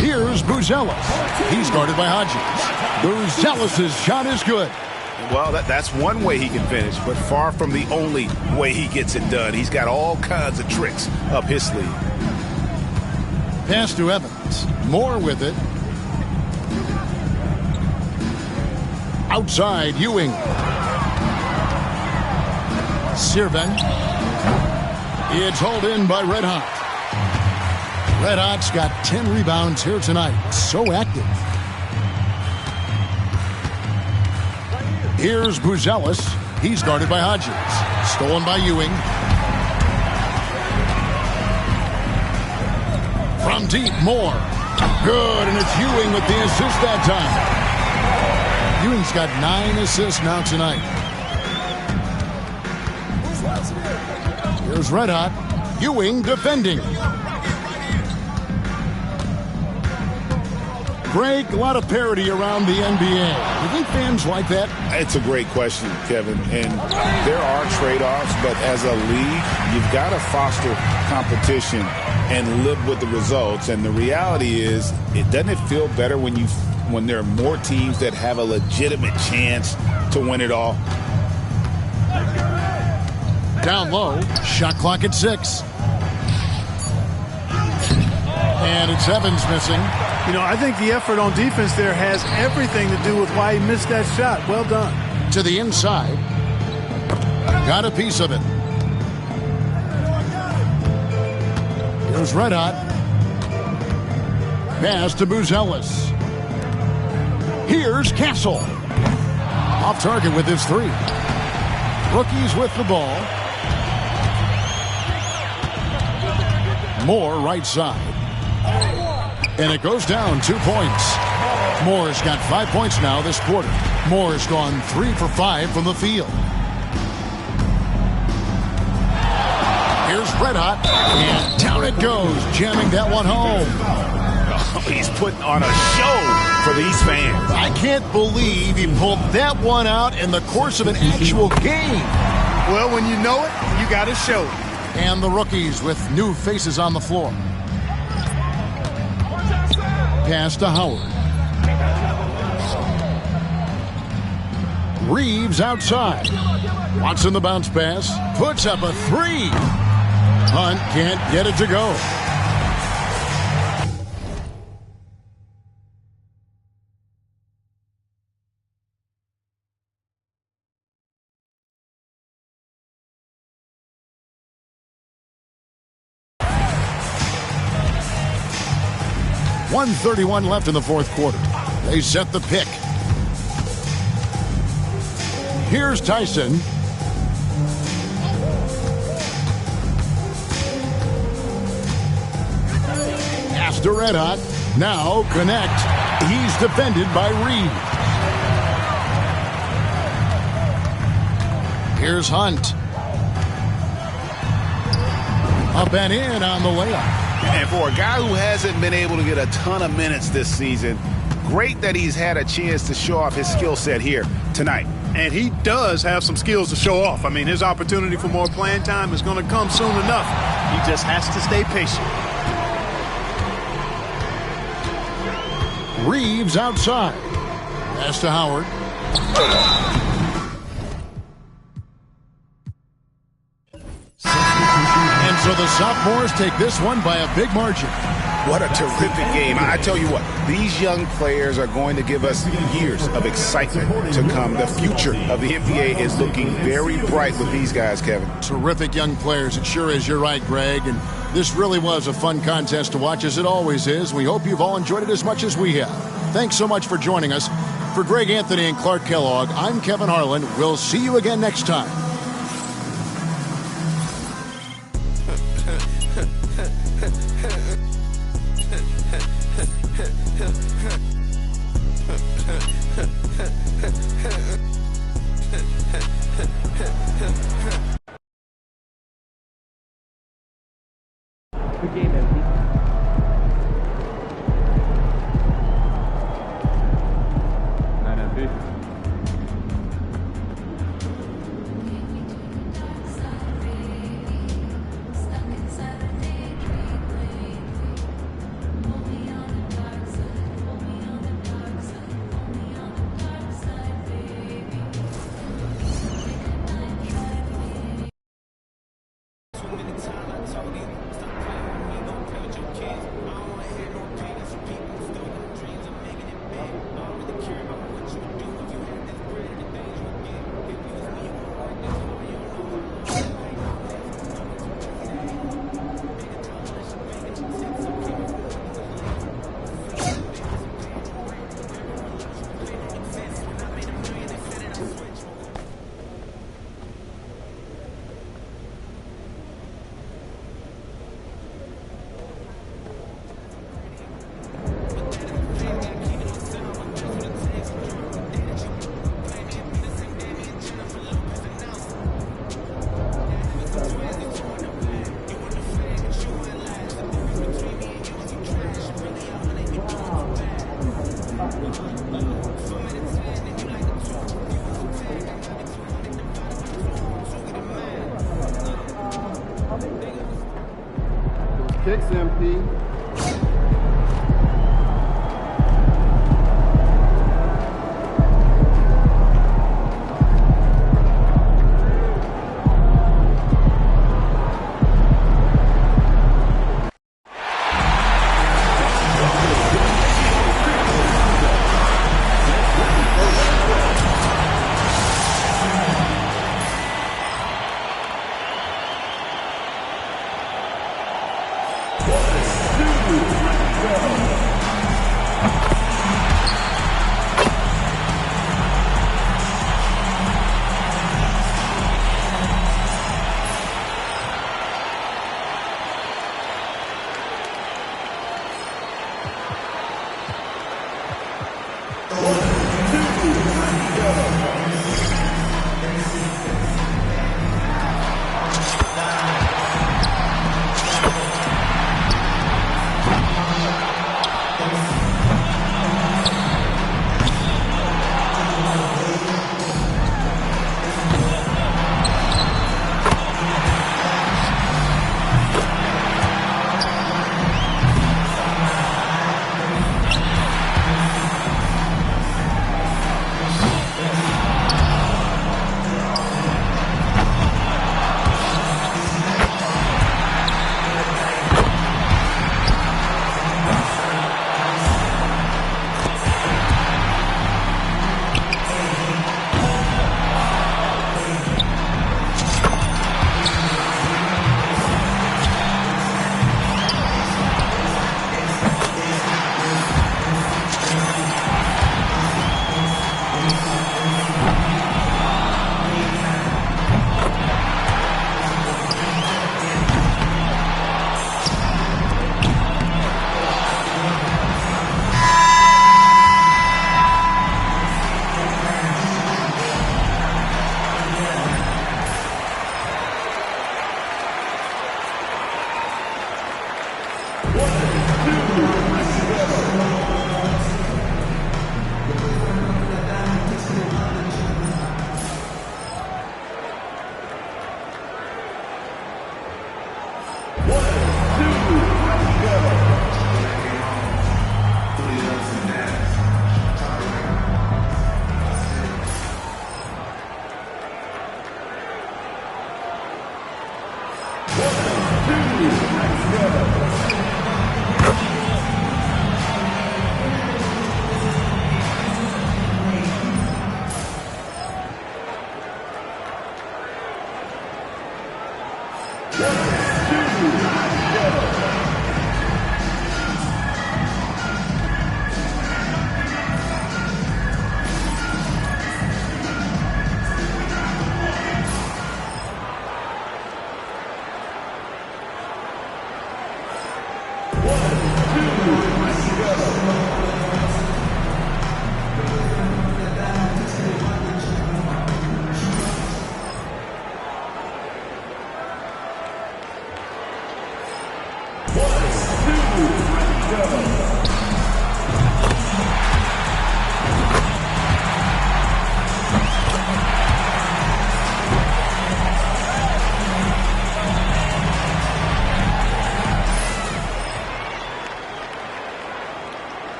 Here's Buzelis. He's guarded by Hodges. Buzelis' shot is good. Well, that's one way he can finish, but far from the only way he gets it done. He's got all kinds of tricks up his sleeve. Pass to Evans. Moore with it. Outside, Ewing. Sirven. It's hauled in by Red Hot. Red Hot's got 10 rebounds here tonight. So active. Here's Buzelis. He's guarded by Hodges. Stolen by Ewing. From deep, Moore. Good, and it's Ewing with the assist that time. Ewing's got 9 assists now tonight. Here's Red Hot. Ewing defending. Greg, a lot of parity around the NBA. You think fans like that? It's a great question, Kevin. And there are trade-offs, but as a league, you've got to foster competition and live with the results. And the reality is, doesn't it feel better when there are more teams that have a legitimate chance to win it all? Down low, shot clock at 6. And it's Evans missing. You know, I think the effort on defense there has everything to do with why he missed that shot. Well done. To the inside. Got a piece of it. Here's Red Hot. Pass to Buzelis. Here's Castle. Off target with his 3. Rookies with the ball. Moore right side. And it goes down 2 points. Moore's got 5 points now this quarter. Moore's gone 3 for 5 from the field. Here's Red Hot. And down it goes, jamming that one home. Oh, he's putting on a show for these fans. I can't believe he pulled that one out in the course of an actual game. Well, when you know it, you got to show it. And the rookies with new faces on the floor. Pass to Howard. Reeves outside. Watson the bounce pass. Puts up a 3. Hunt can't get it to go. .131 left in the fourth quarter. They set the pick. Here's Tyson. Pass to Red Hot. Now connect. He's defended by Reed. Here's Hunt. Up and in on the layup. And for a guy who hasn't been able to get a ton of minutes this season, great that he's had a chance to show off his skill set here tonight. And he does have some skills to show off. I mean, his opportunity for more playing time is going to come soon enough. He just has to stay patient. Reeves outside. Pass to Howard. And so the sophomores take this one by a big margin. What a terrific game. I tell you what, these young players are going to give us years of excitement to come. The future of the NBA is looking very bright with these guys, Kevin. Terrific young players. It sure is. You're right, Greg. And this really was a fun contest to watch, as it always is. We hope you've all enjoyed it as much as we have. Thanks so much for joining us. For Greg Anthony and Clark Kellogg, I'm Kevin Harlan. We'll see you again next time. Kicks MP.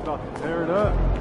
About to tear it up.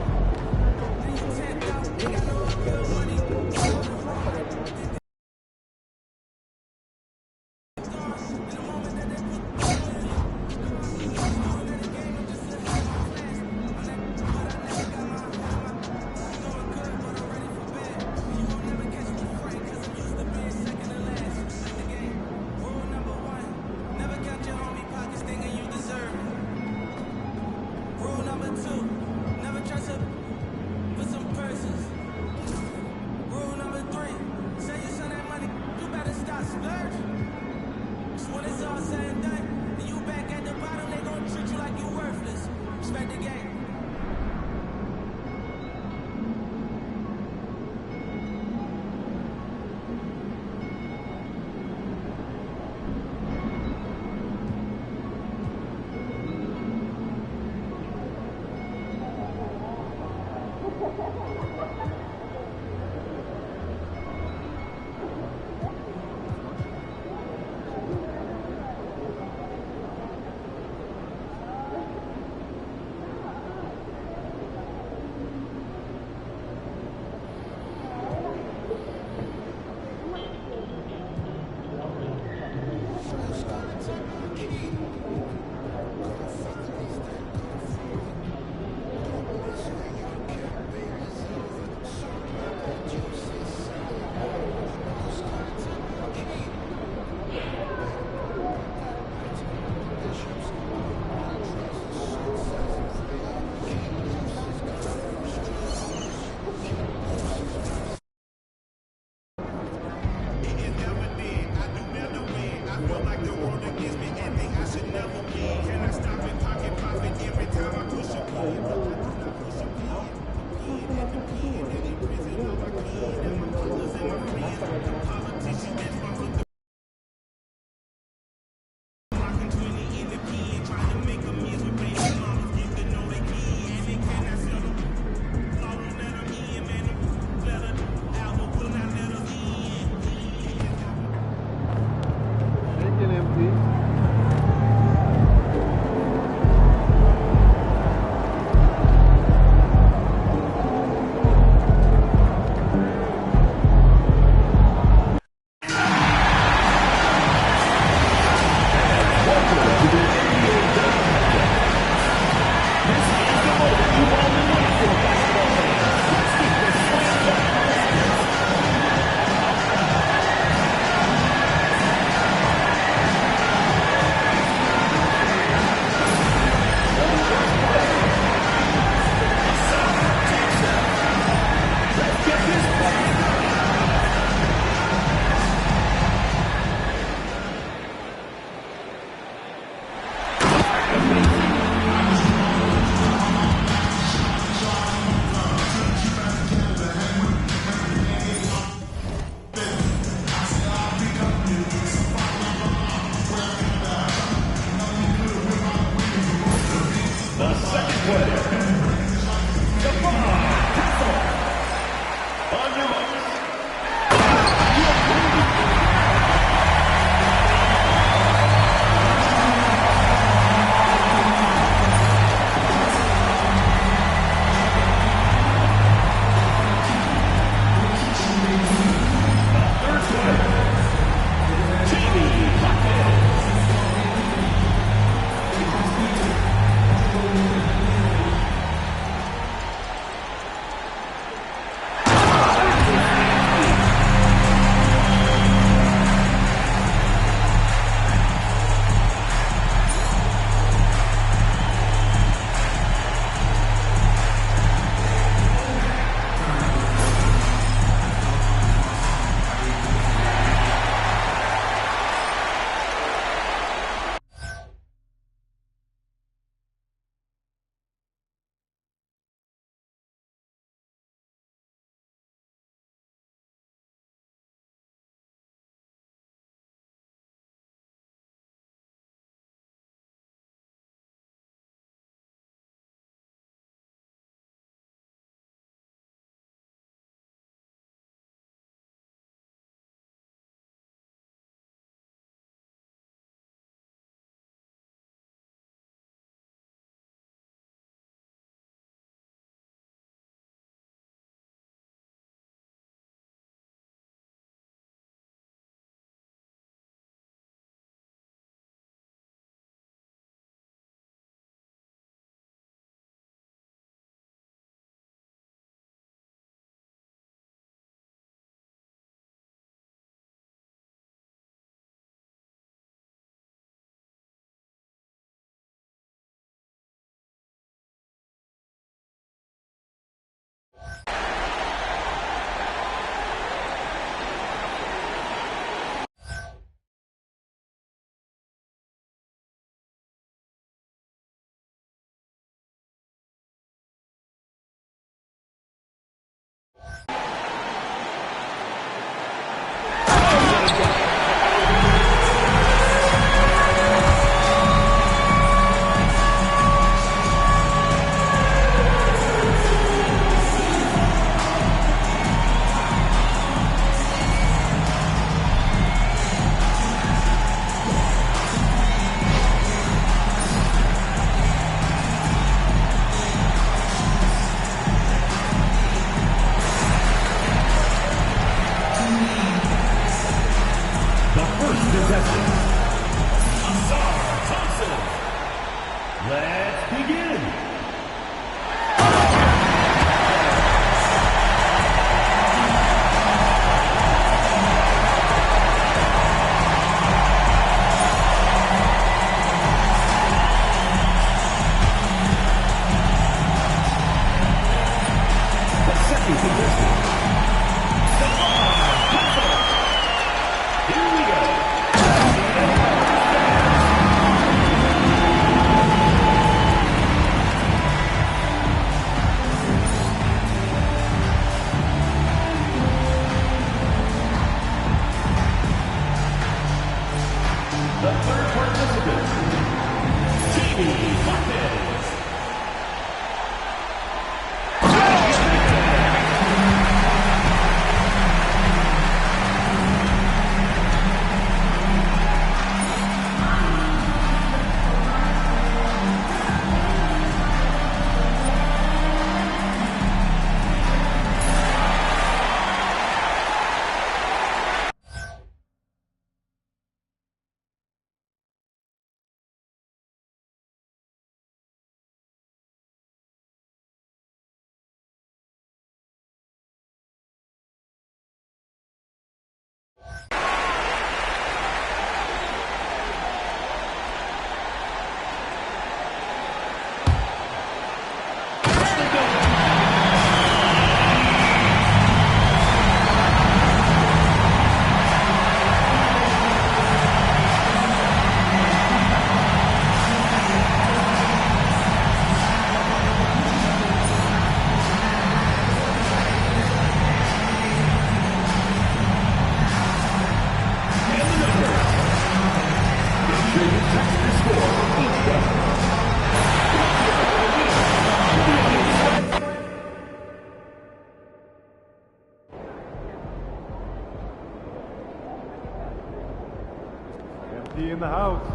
in the house.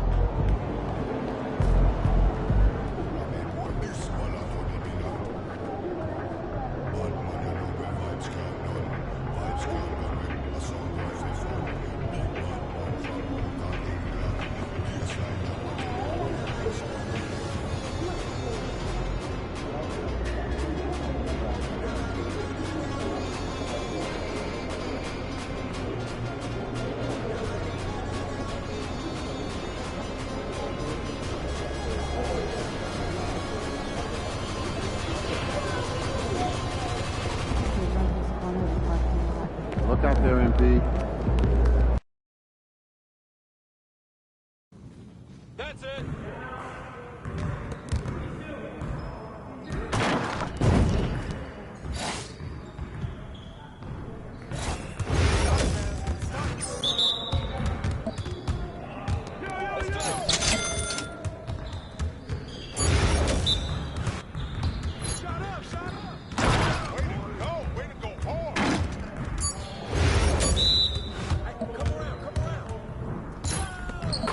Look out there, MP. That's it.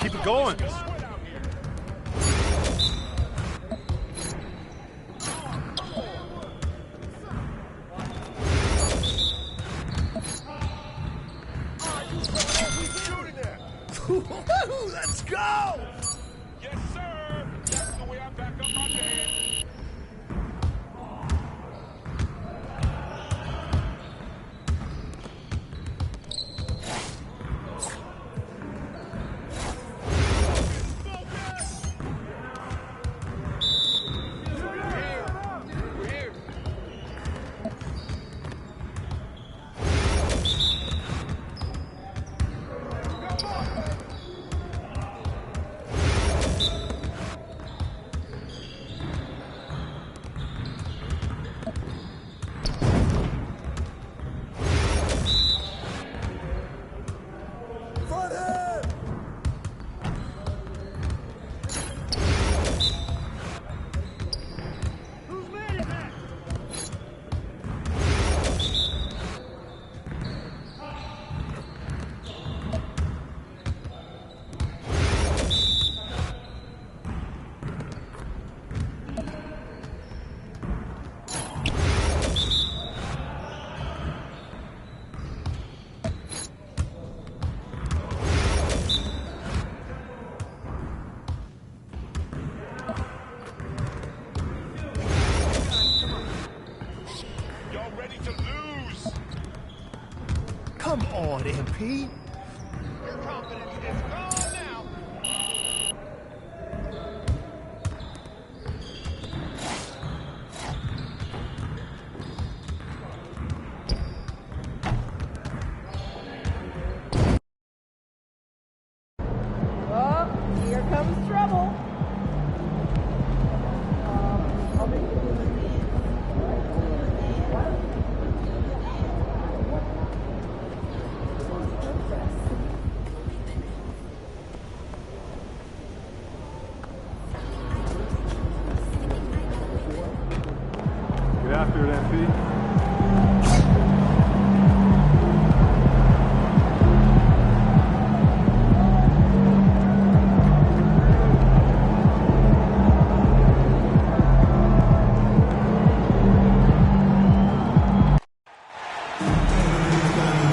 Keep it going. Let's go! Yes, sir. That's the way I back up my man. We're here. Y'all ready to lose? Come on, MP. Your confidence is gone now. Oh, here comes trouble. Get after it, MP.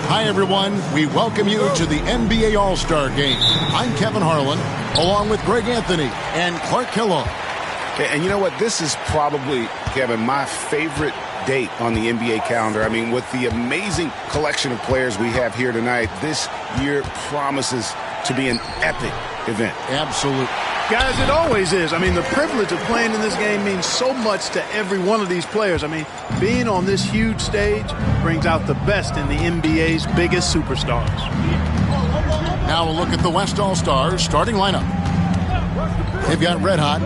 Hi, everyone. We welcome you to the NBA All-Star Game. I'm Kevin Harlan, along with Greg Anthony and Clark Kellogg. And you know what? This is probably, Kevin, my favorite date on the NBA calendar. I mean, with the amazing collection of players we have here tonight, this year promises to be an epic event. Absolutely. Guys, it always is. I mean, the privilege of playing in this game means so much to every one of these players. I mean, being on this huge stage brings out the best in the NBA's biggest superstars. Now we'll look at the West All-Stars starting lineup. They've got Red Hot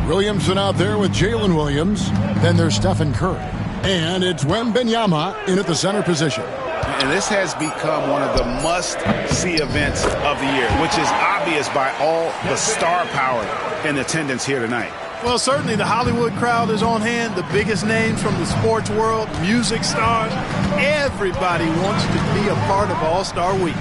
Williamson out there with Jalen Williams. Then there's Stephen Curry. And it's Wembanyama in at the center position. And this has become one of the must-see events of the year, which is obvious by all the star power in attendance here tonight. Well, certainly the Hollywood crowd is on hand. The biggest names from the sports world, music stars. Everybody wants to be a part of All-Star Week.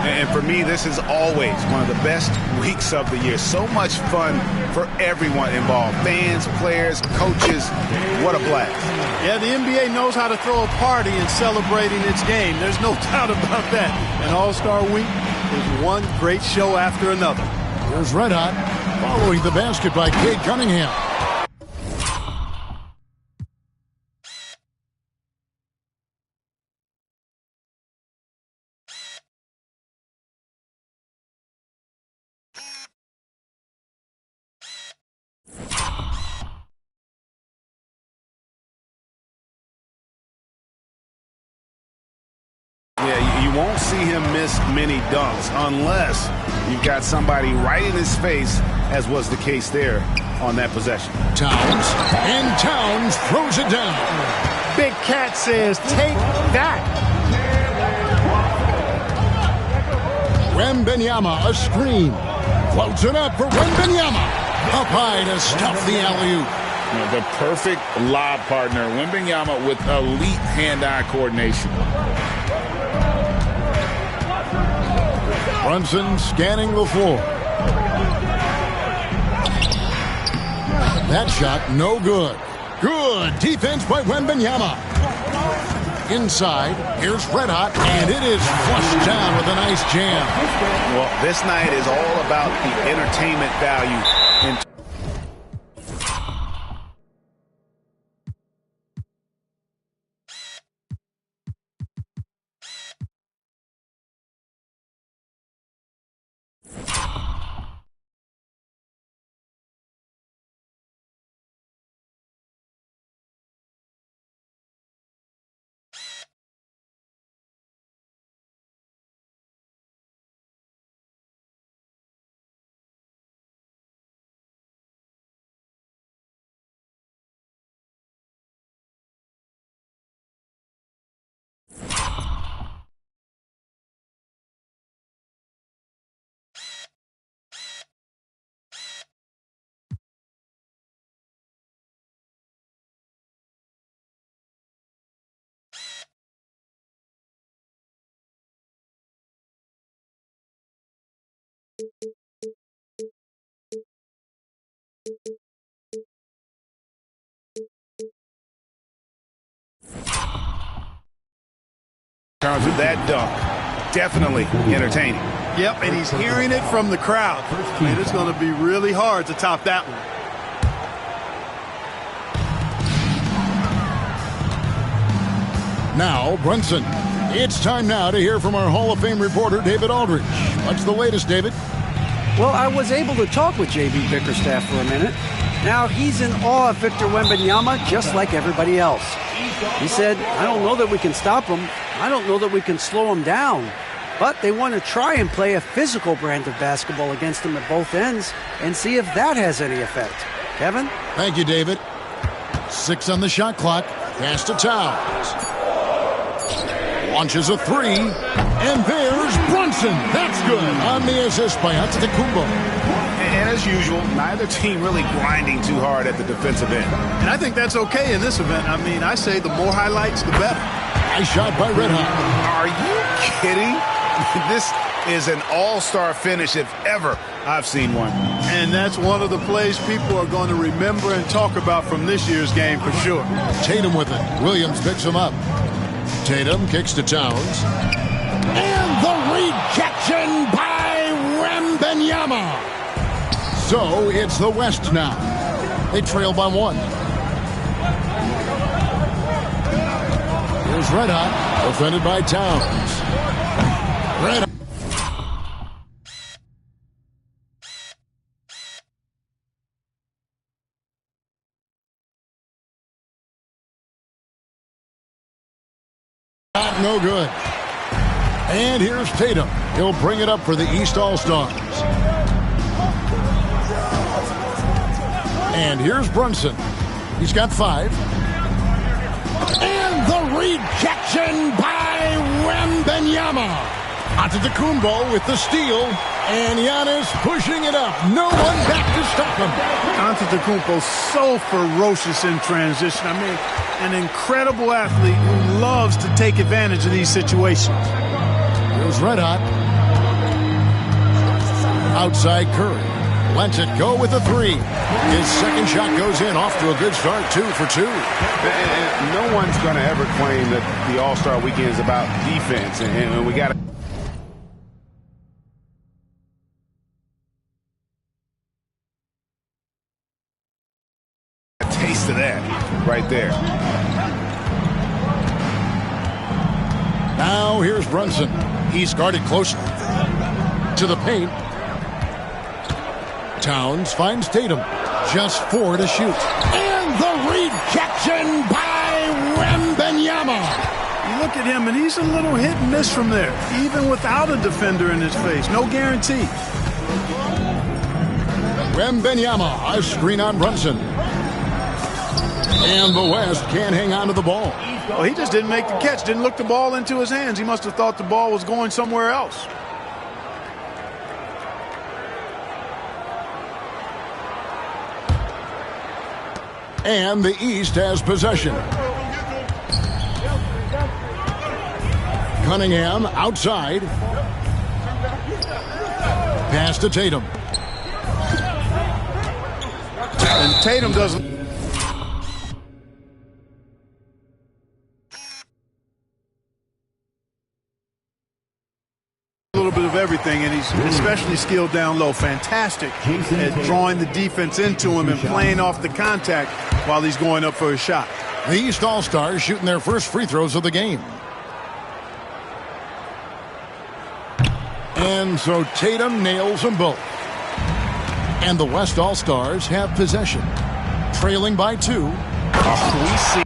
And for me, this is always one of the best weeks of the year. So much fun for everyone involved. Fans, players, coaches. What a blast. Yeah, the NBA knows how to throw a party in celebrating its game. There's no doubt about that. And All-Star Week is one great show after another. Here's Red Hot following the basket by Cade Cunningham. Yeah, you won't see him miss many dunks unless you've got somebody right in his face, as was the case there on that possession. Towns, and Towns throws it down. Big Cat says, take that. Wembanyama, a screen. Floats it up for Wembanyama. Up high to stuff the alley-oop. The perfect lob partner, Wembanyama, with elite hand-eye coordination. Brunson scanning the floor. That shot, no good. Good defense by Wembanyama. Inside, here's Red Hot, and it is flushed down with a nice jam. Well, this night is all about the entertainment value. In terms of that dunk, definitely entertaining. Yep, and he's hearing it from the crowd. I mean, it's going to be really hard to top that one. Now, Brunson. It's time now to hear from our Hall of Fame reporter, David Aldridge. What's the latest, David? Well, I was able to talk with J.B. Bickerstaff for a minute. Now, he's in awe of Victor Wembanyama, just like everybody else. He said, I don't know that we can stop him. I don't know that we can slow him down. But they want to try and play a physical brand of basketball against him at both ends and see if that has any effect. Kevin? Thank you, David. 6 on the shot clock. Pass to Towns. Launches a three. And there's Brunson. That's good on the assist by Antetokounmpo. And as usual, neither team really grinding too hard at the defensive end. And I think that's okay in this event. I mean, I say the more highlights, the better. Nice shot by Red Hot. Are you kidding? This is an all-star finish if ever I've seen one. And that's one of the plays people are going to remember and talk about from this year's game for sure. Tatum with it. Williams picks him up. Tatum kicks to Towns. And the rejection by Wembanyama. So it's the West now. They trail by 1. Here's Red Hot, defended by Towns. Red Hot. No good. And here's Tatum. He'll bring it up for the East All-Stars. And here's Brunson. He's got 5. And the rejection by Wembanyama. Antetokounmpo with the steal, and Giannis pushing it up. No one back to stop him. Antetokounmpo so ferocious in transition. I mean, an incredible athlete who loves to take advantage of these situations. Here's Red Hot. Outside Curry. Lets it go with a three. His second shot goes in, off to a good start, 2 for 2. And no one's going to ever claim that the All-Star Weekend is about defense, and we got to taste of that right there. Now here's Brunson. He's guarded closely to the paint. Towns finds Tatum. Just 4 to shoot. And the rejection by Wembanyama. You look at him, and he's a little hit and miss from there, even without a defender in his face. No guarantee. Wembanyama, a screen on Brunson. And the West can't hang on to the ball. Well, he just didn't make the catch, didn't look the ball into his hands. He must have thought the ball was going somewhere else. And the East has possession. Cunningham outside. Pass to Tatum. And Tatum doesn't. A little bit of everything, and he's especially skilled down low. Fantastic at drawing the defense into him and playing off the contact while he's going up for a shot. The East All-Stars shooting their first free throws of the game. And so Tatum nails them both. And the West All-Stars have possession. Trailing by 2. We see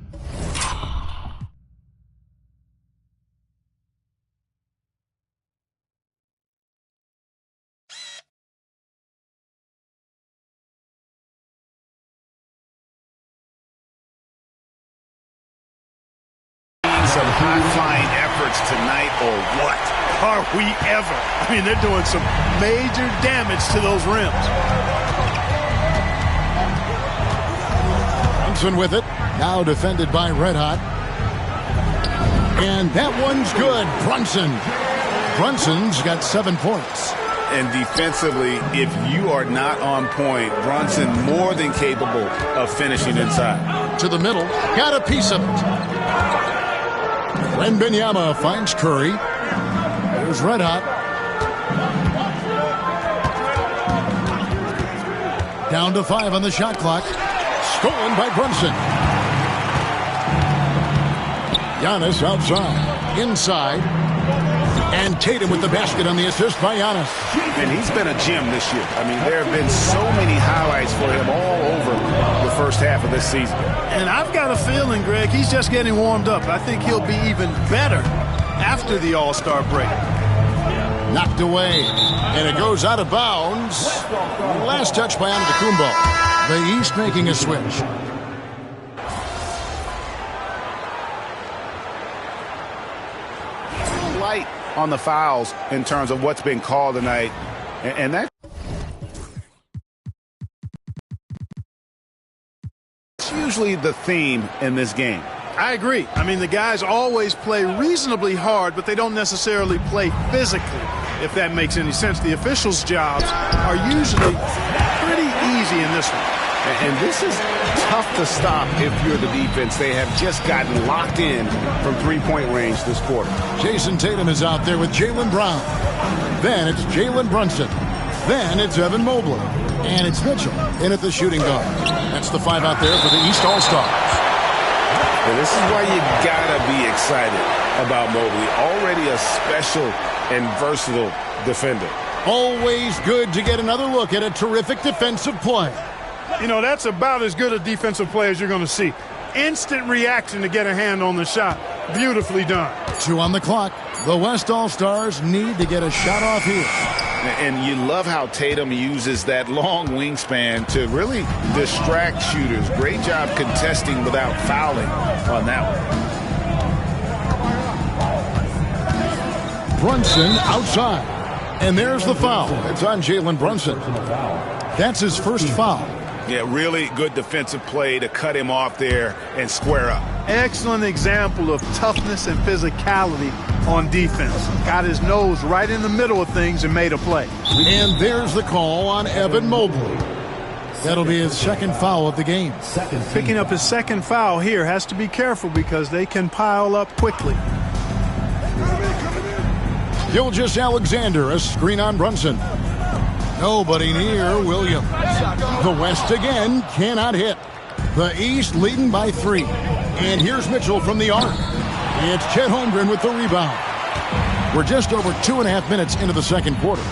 some high-flying efforts tonight, or what? Are we ever? I mean, they're doing some major damage to those rims. Brunson with it. Now defended by Red Hot. And that one's good. Brunson's got 7 points. And defensively, if you are not on point, Brunson more than capable of finishing inside. To the middle. Got a piece of it. Wembanyama finds Curry. There's Red Hot. Down to 5 on the shot clock. Stolen by Brunson. Giannis outside. Inside. And Tatum with the basket on the assist by Giannis. And he's been a gem this year. I mean, there have been so many highlights for him all over the first half of this season. And I've got a feeling, Greg, he's just getting warmed up. I think he'll be even better after the All-Star break. Knocked away. And it goes out of bounds. Last touch by Antetokounmpo. The East making a switch. Light on the fouls in terms of what's been called tonight. And that's usually the theme in this game. I agree. I mean, the guys always play reasonably hard, but they don't necessarily play physically, if that makes any sense. The officials' jobs are usually pretty easy in this one. And this is tough to stop if you're the defense. They have just gotten locked in from three-point range this quarter. Jason Tatum is out there with Jaylen Brown. Then it's Jalen Brunson. Then it's Evan Mobley. And it's Mitchell in at the shooting guard. That's the 5 out there for the East All-Stars. Well, this is why you gotta be excited about Mobley. Already a special and versatile defender. Always good to get another look at a terrific defensive play. You know, that's about as good a defensive play as you're going to see. Instant reaction to get a hand on the shot. Beautifully done. 2 on the clock. The West All-Stars need to get a shot off here. And you love how Tatum uses that long wingspan to really distract shooters. Great job contesting without fouling on that one. Brunson outside. And there's the foul. It's on Jalen Brunson. That's his first foul. Yeah, really good defensive play to cut him off there and square up. Excellent example of toughness and physicality on defense. Got his nose right in the middle of things and made a play. And there's the call on Evan Mobley. That'll be his second foul of the game. Picking up his second foul here, has to be careful because they can pile up quickly. Gilgeous-Alexander, a screen on Brunson. Nobody near Williams. The West again cannot hit. The East leading by 3. And here's Mitchell from the arc. It's Chet Holmgren with the rebound. We're just over 2.5 minutes into the second quarter.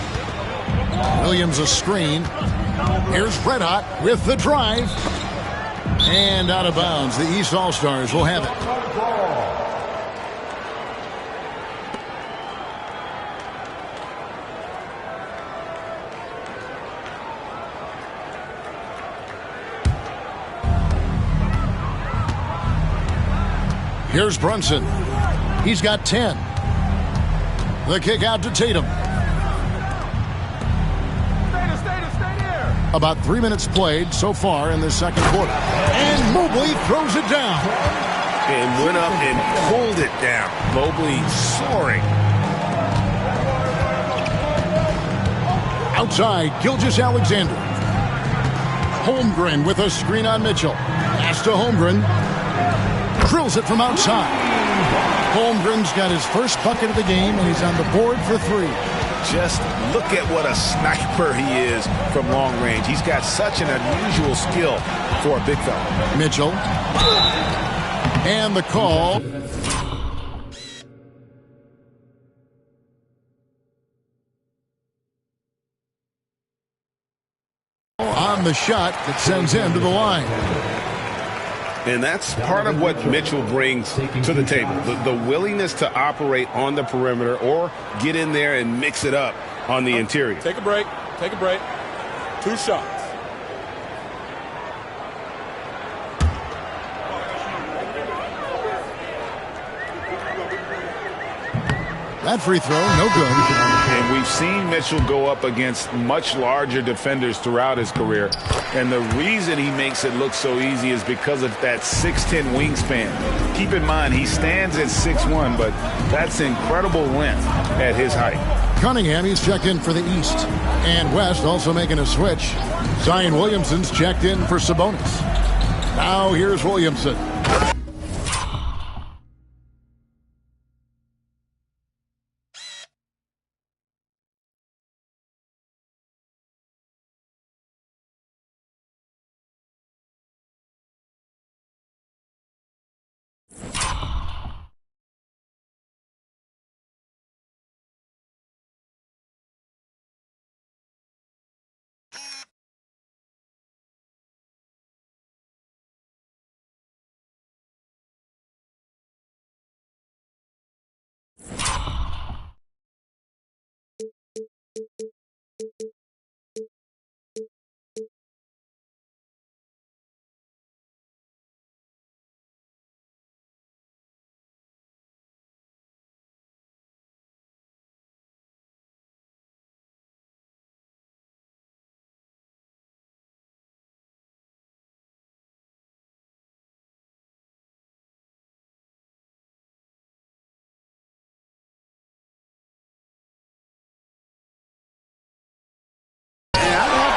Williams a screen. Here's Red Hot with the drive. And out of bounds. The East All-Stars will have it. Here's Brunson. He's got 10. The kick out to Tatum. About 3 minutes played so far in the second quarter. And Mobley throws it down. And went up and pulled it down. Mobley soaring. Outside, Gilgeous-Alexander. Holmgren with a screen on Mitchell. Pass to Holmgren. Drills it from outside. Holmgren's got his first bucket of the game, and he's on the board for 3. Just look at what a sniper he is from long range. He's got such an unusual skill for a big fella. Mitchell. And the call. On the shot that sends him to the line. And that's part of what Mitchell brings to the table. The willingness to operate on the perimeter or get in there and mix it up on the interior. Take a break. Take a break. 2 shots. That free throw, no good. And we've seen Mitchell go up against much larger defenders throughout his career. And the reason he makes it look so easy is because of that 6'10" wingspan. Keep in mind, he stands at 6'1", but that's incredible length at his height. Cunningham, he's checked in for the East. And West also making a switch. Zion Williamson's checked in for Sabonis. Now here's Williamson.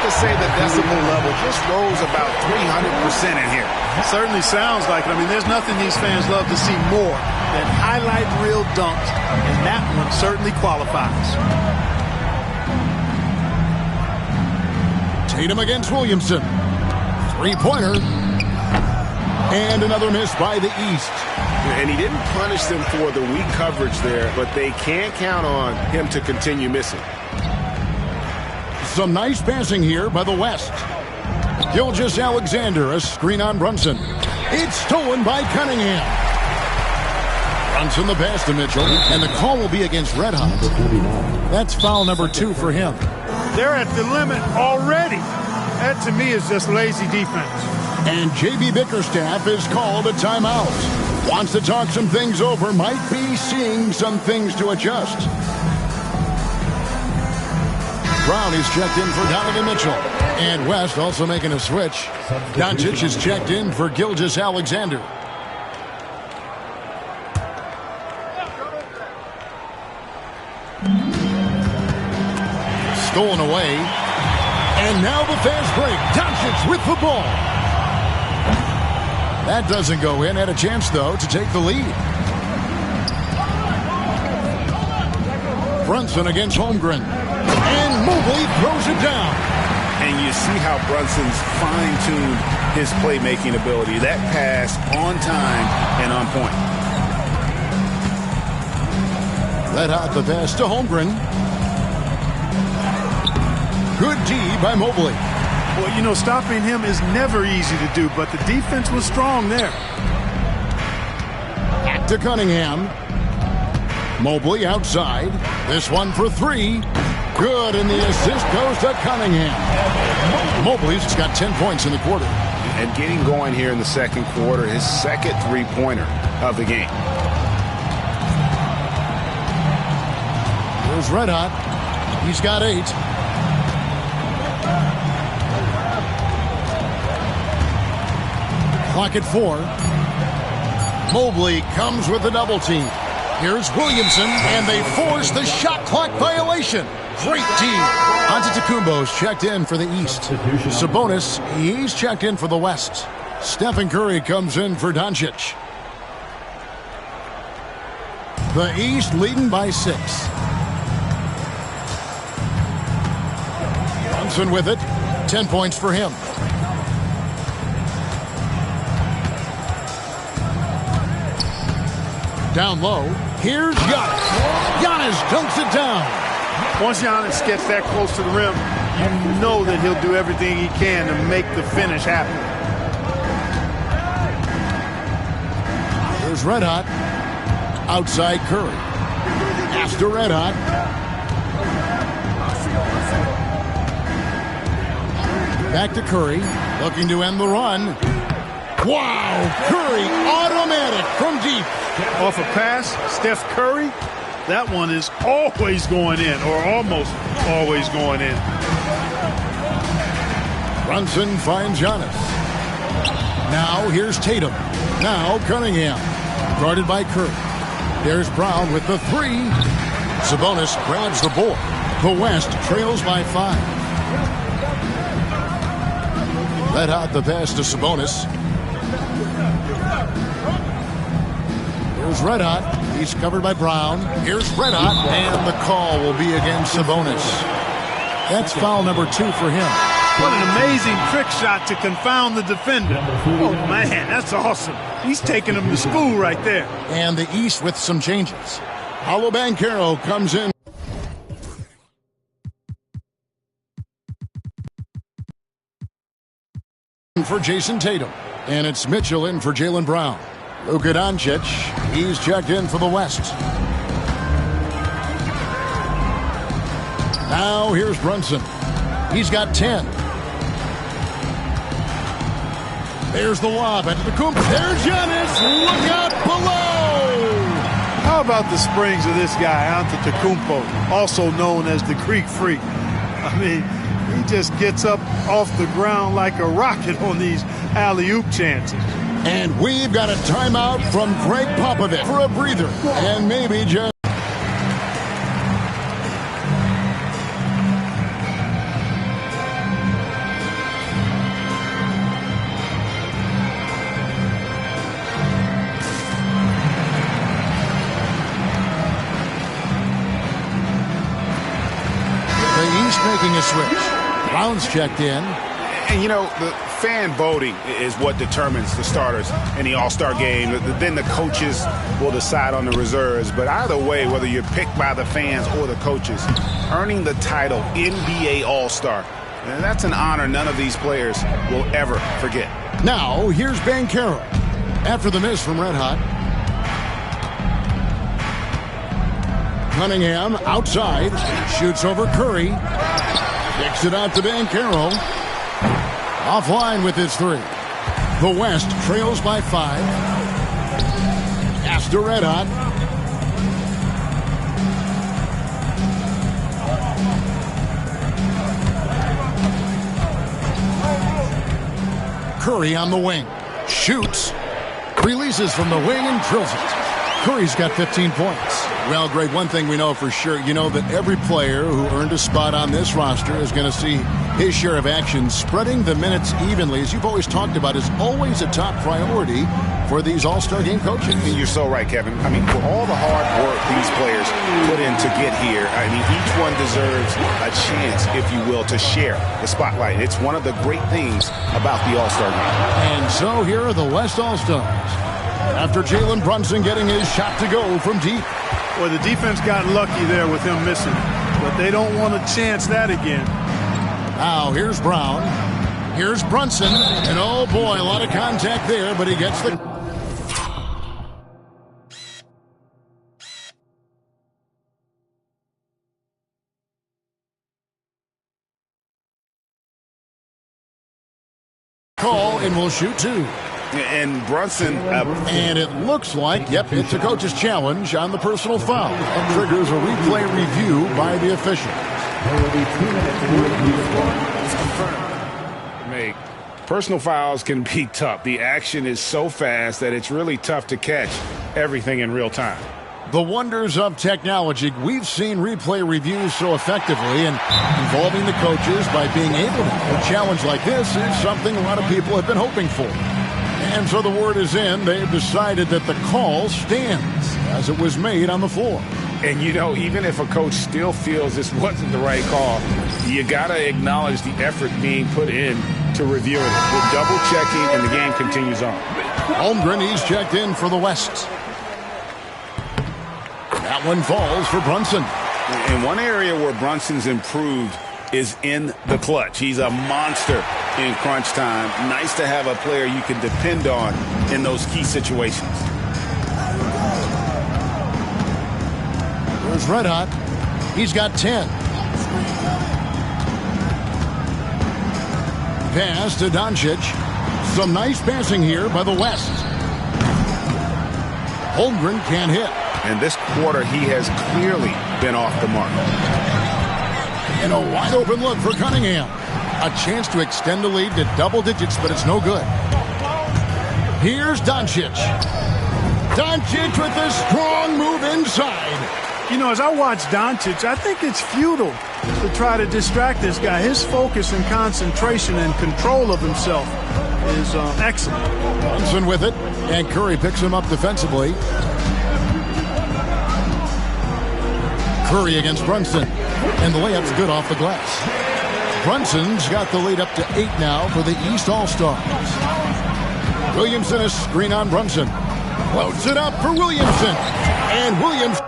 Say the decibel level just rose about 300% in here. Certainly sounds like it. I mean, there's nothing these fans love to see more than highlight reel dunks, and that one certainly qualifies. Tatum against Williamson. 3-pointer. And another miss by the East. And he didn't punish them for the weak coverage there, but they can't count on him to continue missing. Some nice passing here by the West. Gilgeous-Alexander, a screen on Brunson. It's stolen by Cunningham. Brunson the pass to Mitchell, and the call will be against Red Hot. That's foul number 2 for him. They're at the limit already. That, to me, is just lazy defense. And J.B. Bickerstaff is called a timeout. Wants to talk some things over, might be seeing some things to adjust. Brown is checked in for Donovan Mitchell. And West also making a switch. Doncic is checked in for Gilgeous Alexander. Stolen away. And now the fast break. Doncic with the ball. That doesn't go in. Had a chance, though, to take the lead. Brunson against Holmgren. And Mobley throws it down. And you see how Brunson's fine-tuned his playmaking ability. That pass on time and on point. Let out the pass to Holmgren. Good D by Mobley. Well, you know, stopping him is never easy to do, but the defense was strong there. Back to Cunningham. Mobley outside. This one for three. Good, and the assist goes to Cunningham. Mobley's got 10 points in the quarter. And getting going here in the second quarter, his second three-pointer of the game. Here's Red Hot. He's got 8. Clock at 4. Mobley comes with a double team. Here's Williamson, and they force the shot clock violation. Great D. Antetokounmpo's checked in for the East. Sabonis, he's checked in for the West. Stephen Curry comes in for Doncic. The East leading by 6. Brunson with it. 10 points for him. Down low. Here's Giannis. Giannis dunks it down. Once Giannis gets that close to the rim, you know that he'll do everything he can to make the finish happen. There's Red Hot. Outside Curry. Pass to Red Hot. Back to Curry. Looking to end the run. Wow! Curry automatic from deep. Off a pass, Steph Curry, that one is always going in, or almost always going in. Brunson finds Giannis. Now here's Tatum. Now Cunningham. Guarded by Curry. There's Brown with the 3. Sabonis grabs the board. The West trails by 5. Let out the pass to Sabonis. Here's Red Hot. He's covered by Brown. Here's Red Hot. And the call will be against Sabonis. That's foul number 2 for him. What an amazing trick shot to confound the defender. Oh, man, that's awesome. He's taking him to school right there. And the East with some changes. Paolo Banchero comes in for Jason Tatum. And it's Mitchell in for Jaylen Brown. Luka Doncic, he's checked in for the West. Now here's Brunson. He's got 10. There's the lob into the Antetokounmpo. There's Giannis. Look out below. How about the springs of this guy, Antetokounmpo, also known as the Greek Freak? I mean, he just gets up off the ground like a rocket on these alley-oop chances. And we've got a timeout from Greg Popovich for a breather. And maybe just... The East making a switch. Brown's checked in. And, you know, the fan voting is what determines the starters in the All-Star game. Then the coaches will decide on the reserves. But either way, whether you're picked by the fans or the coaches, earning the title NBA All-Star, that's an honor none of these players will ever forget. Now, here's Banchero. After the miss from Red Hot. Cunningham outside. Shoots over Curry. Kicks it out to Banchero. Offline with his 3. The West trails by 5. Pass to Red Hot. Curry on the wing. Shoots. Releases from the wing and drills it. Curry's got 15 points. Well, Greg, one thing we know for sure, you know that every player who earned a spot on this roster is going to see his share of action. Spreading the minutes evenly, as you've always talked about, is always a top priority for these All-Star game coaches. You're so right, Kevin. I mean, for all the hard work these players put in to get here, I mean, each one deserves a chance, if you will, to share the spotlight. It's one of the great things about the All-Star game. And so here are the West All-Stars. After Jalen Brunson getting his shot to go from deep. Well, the defense got lucky there with him missing, but they don't want to chance that again. Now here's Brown. Here's Brunson. And oh boy, a lot of contact there, but he gets the... call, and will shoot two. And Brunson... and it looks like, yep, it's a coach's challenge on the personal foul. That triggers a replay review by the official. There will be 2 minutes to review. Personal fouls can be tough. The action is so fast that it's really tough to catch everything in real time. The wonders of technology. We've seen replay reviews so effectively, and involving the coaches by being able to do a challenge like this is something a lot of people have been hoping for. And so the word is in. They've decided that the call stands as it was made on the floor. And, you know, even if a coach still feels this wasn't the right call, you got to acknowledge the effort being put in to review it. The double checking, and the game continues on. Holmgren, he's checked in for the West. That one falls for Brunson. In one area where Brunson's improved is in the clutch. He's a monster in crunch time. Nice to have a player you can depend on in those key situations. There's Red Hot. He's got 10. Pass to Doncic. Some nice passing here by the West. Holmgren can't hit. And this quarter, he has clearly been off the mark. And a wide open look for Cunningham. A chance to extend the lead to double digits, but it's no good. Here's Doncic. Doncic with a strong move inside. You know, as I watch Doncic, I think it's futile to try to distract this guy. His focus and concentration and control of himself is excellent. Brunson with it, and Curry picks him up defensively. Curry against Brunson, and the layup's good off the glass. Brunson's got the lead up to 8 now for the East All-Stars. Williamson is screen on Brunson. Floats it up for Williamson, and Williams...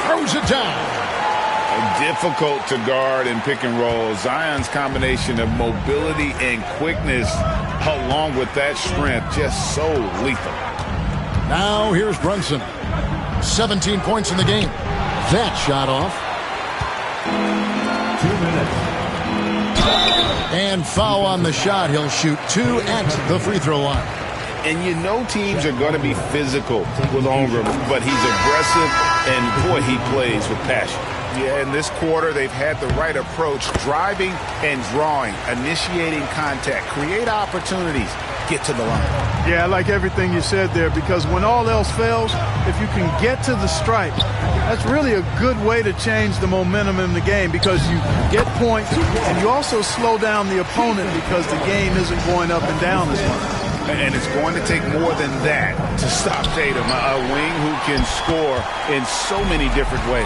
throws it down. Difficult to guard and pick and roll. Zion's combination of mobility and quickness along with that strength just so lethal. Now here's Brunson. 17 points in the game. That shot off. 2 minutes. And foul on the shot. He'll shoot 2 at the free throw line. And you know teams are going to be physical with Holmgren, but he's aggressive, and boy, he plays with passion. Yeah, in this quarter, they've had the right approach, driving and drawing, initiating contact, create opportunities, get to the line. Yeah, I like everything you said there, because when all else fails, if you can get to the stripe, that's really a good way to change the momentum in the game, because you get points and you also slow down the opponent because the game isn't going up and down as much. And it's going to take more than that to stop Tatum, a wing who can score in so many different ways.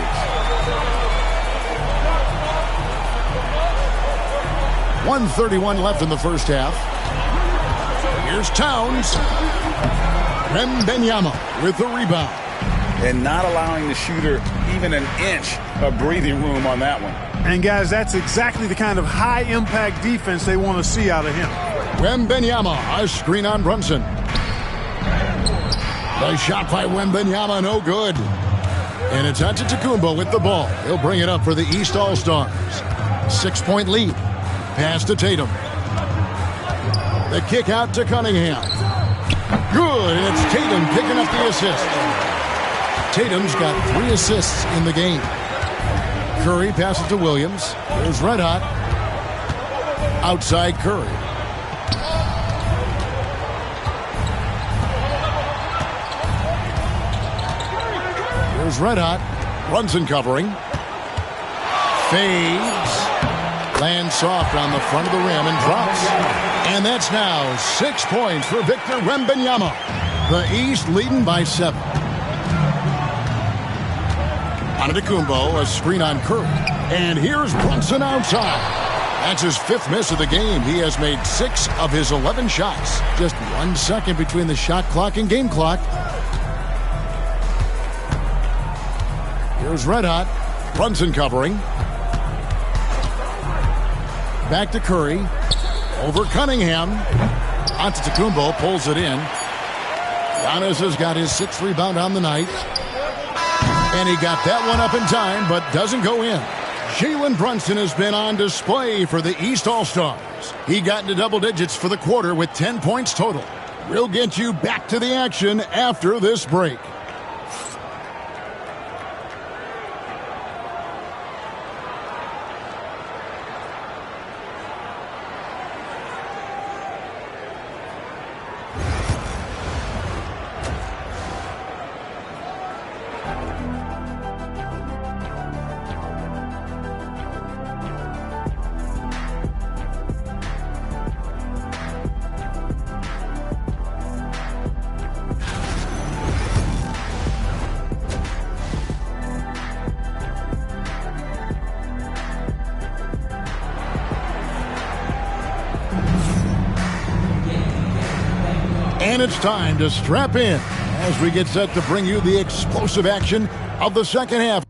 1:31 left in the first half. Here's Towns. Wembanyama with the rebound. And not allowing the shooter even an inch of breathing room on that one. And, guys, that's exactly the kind of high-impact defense they want to see out of him. Wembanyama, a screen on Brunson. The shot by Wembanyama, no good. And it's Antetokounmpo with the ball. He'll bring it up for the East All-Stars. 6-point lead. Pass to Tatum. The kick out to Cunningham. Good, and it's Tatum picking up the assist. Tatum's got 3 assists in the game. Curry passes to Williams. There's Red Hot. Outside Curry. There's Red Hot. Brunson covering. Fades. Lands soft on the front of the rim and drops. And that's now 6 points for Victor Wembanyama. The East leading by 7. Antetokounmpo, a screen on Curry. And here's Brunson outside. That's his 5th miss of the game. He has made 6 of his 11 shots. Just 1 second between the shot clock and game clock. Here's Red Hot. Brunson covering. Back to Curry. Over Cunningham. Antetokounmpo pulls it in. Giannis has got his 6th rebound on the night. And he got that one up in time, but doesn't go in. Jalen Brunson has been on display for the East All-Stars. He got into double digits for the quarter with 10 points total. We'll get you back to the action after this break. And it's time to strap in as we get set to bring you the explosive action of the second half.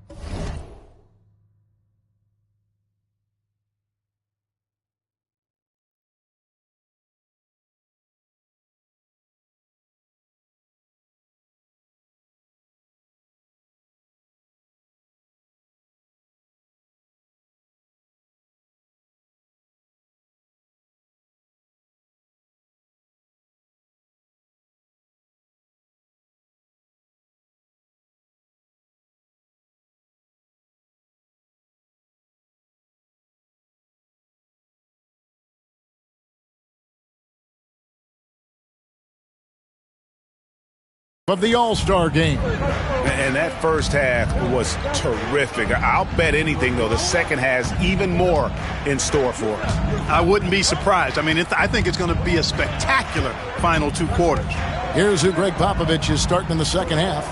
Of the All-Star game. And that first half was terrific. I'll bet anything, though, the second has even more in store for us. I wouldn't be surprised. I mean, I think it's going to be a spectacular final 2 quarters. Here's who Greg Popovich is starting in the second half.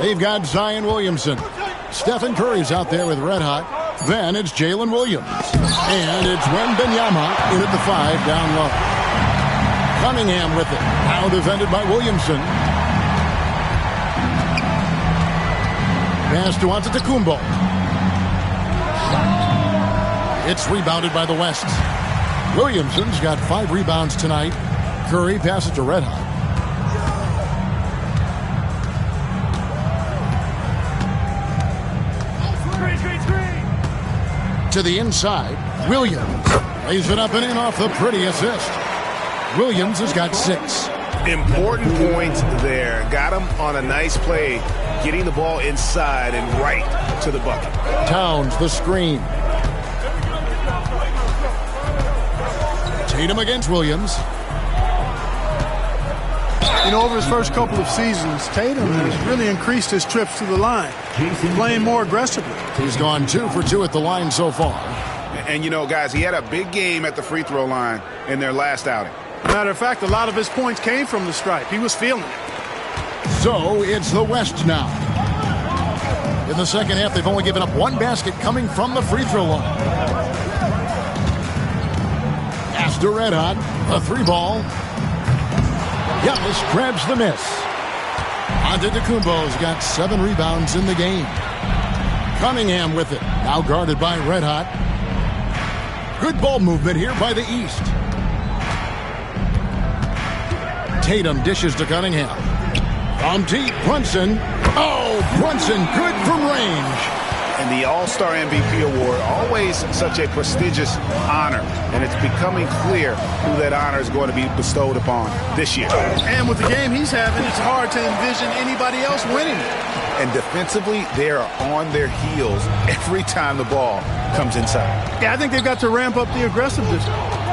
They've got Zion Williamson. Stephen Curry's out there with Red Hot. Then it's Jalen Williams. And it's Wembanyama in at the 5 down low. Cunningham with it. Now defended by Williamson. Pass to Antetokounmpo. It's rebounded by the West. Williamson's got 5 rebounds tonight. Curry passes to Red Hot. To the inside, Williams lays it up and in off the pretty assist. Williams has got 6. Important points there. Got him on a nice play, getting the ball inside and right to the bucket. Towns the screen. Tatum against Williams. You know, over his first couple of seasons, Tatum has really increased his trips to the line, playing more aggressively. He's gone 2 for 2 at the line so far. And, you know, guys, he had a big game at the free throw line in their last outing. Matter of fact, a lot of his points came from the stripe. He was feeling it. So it's the West now. In the second half, they've only given up 1 basket coming from the free throw line. Pass to Red Hot. A 3-ball. Giannis grabs the miss. Antetokounmpo's got 7 rebounds in the game. Cunningham with it. Now guarded by Red Hot. Good ball movement here by the East. Tatum dishes to Cunningham. From deep, Brunson. Oh, Brunson good from range. And the All-Star MVP award, always such a prestigious honor. And it's becoming clear who that honor is going to be bestowed upon this year. And with the game he's having, it's hard to envision anybody else winning it. And defensively, they are on their heels every time the ball comes inside. Yeah, I think they've got to ramp up the aggressiveness.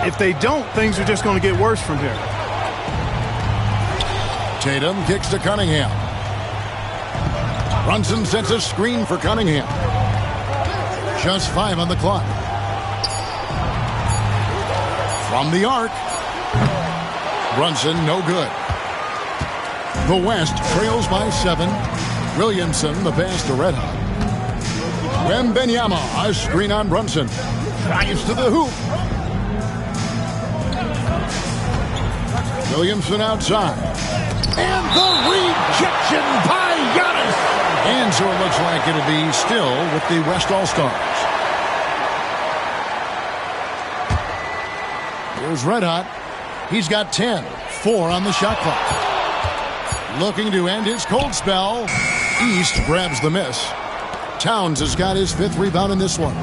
If they don't, things are just going to get worse from here. Tatum kicks to Cunningham. Brunson sets a screen for Cunningham. Just 5 on the clock. From the arc. Brunson, no good. The West trails by 7. Williamson, the pass to Red Hot. Wembanyama, a screen on Brunson. Drives to the hoop. Williamson outside. And the rejection by Giannis. And so it looks like it'll be still with the West All-Stars. Here's Red Hot. He's got 10. 4 on the shot clock. Looking to end his cold spell. East grabs the miss. Towns has got his 5th rebound in this one.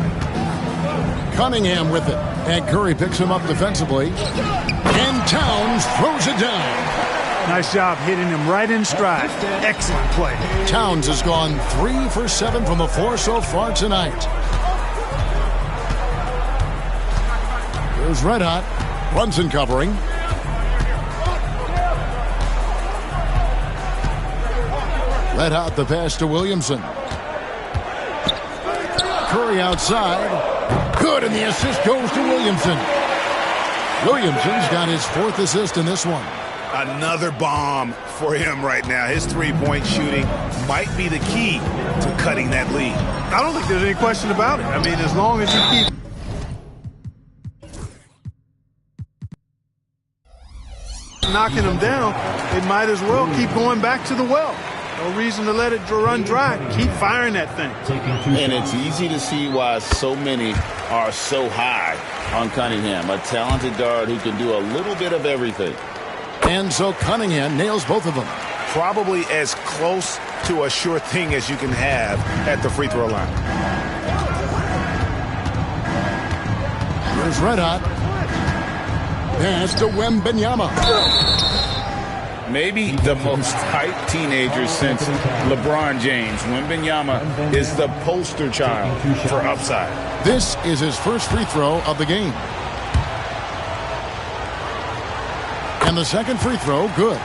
Cunningham with it. And Curry picks him up defensively. And Towns throws it down. Nice job hitting him right in stride. Excellent play. Towns has gone 3 for 7 from the floor so far tonight. Here's Red Hot. Brunson covering. Red Hot the pass to Williamson. Curry outside. Good, and the assist goes to Williamson. Williamson's got his 4th assist in this one. Another bomb for him right now. His three-point shooting might be the key to cutting that lead. I don't think there's any question about it. I mean, as long as you keep knocking them down, it might as well keep going back to the well. No reason to let it run dry. Keep firing that thing. And it's easy to see why so many are so high on Cunningham, a talented guard who can do a little bit of everything. And so Cunningham nails both of them. Probably as close to a sure thing as you can have at the free throw line. Here's Red Hot. Pass to Wembanyama. Maybe the most hyped teenager since LeBron James. Wembanyama is the poster child for upside. This is his first free throw of the game. And the second free throw, good.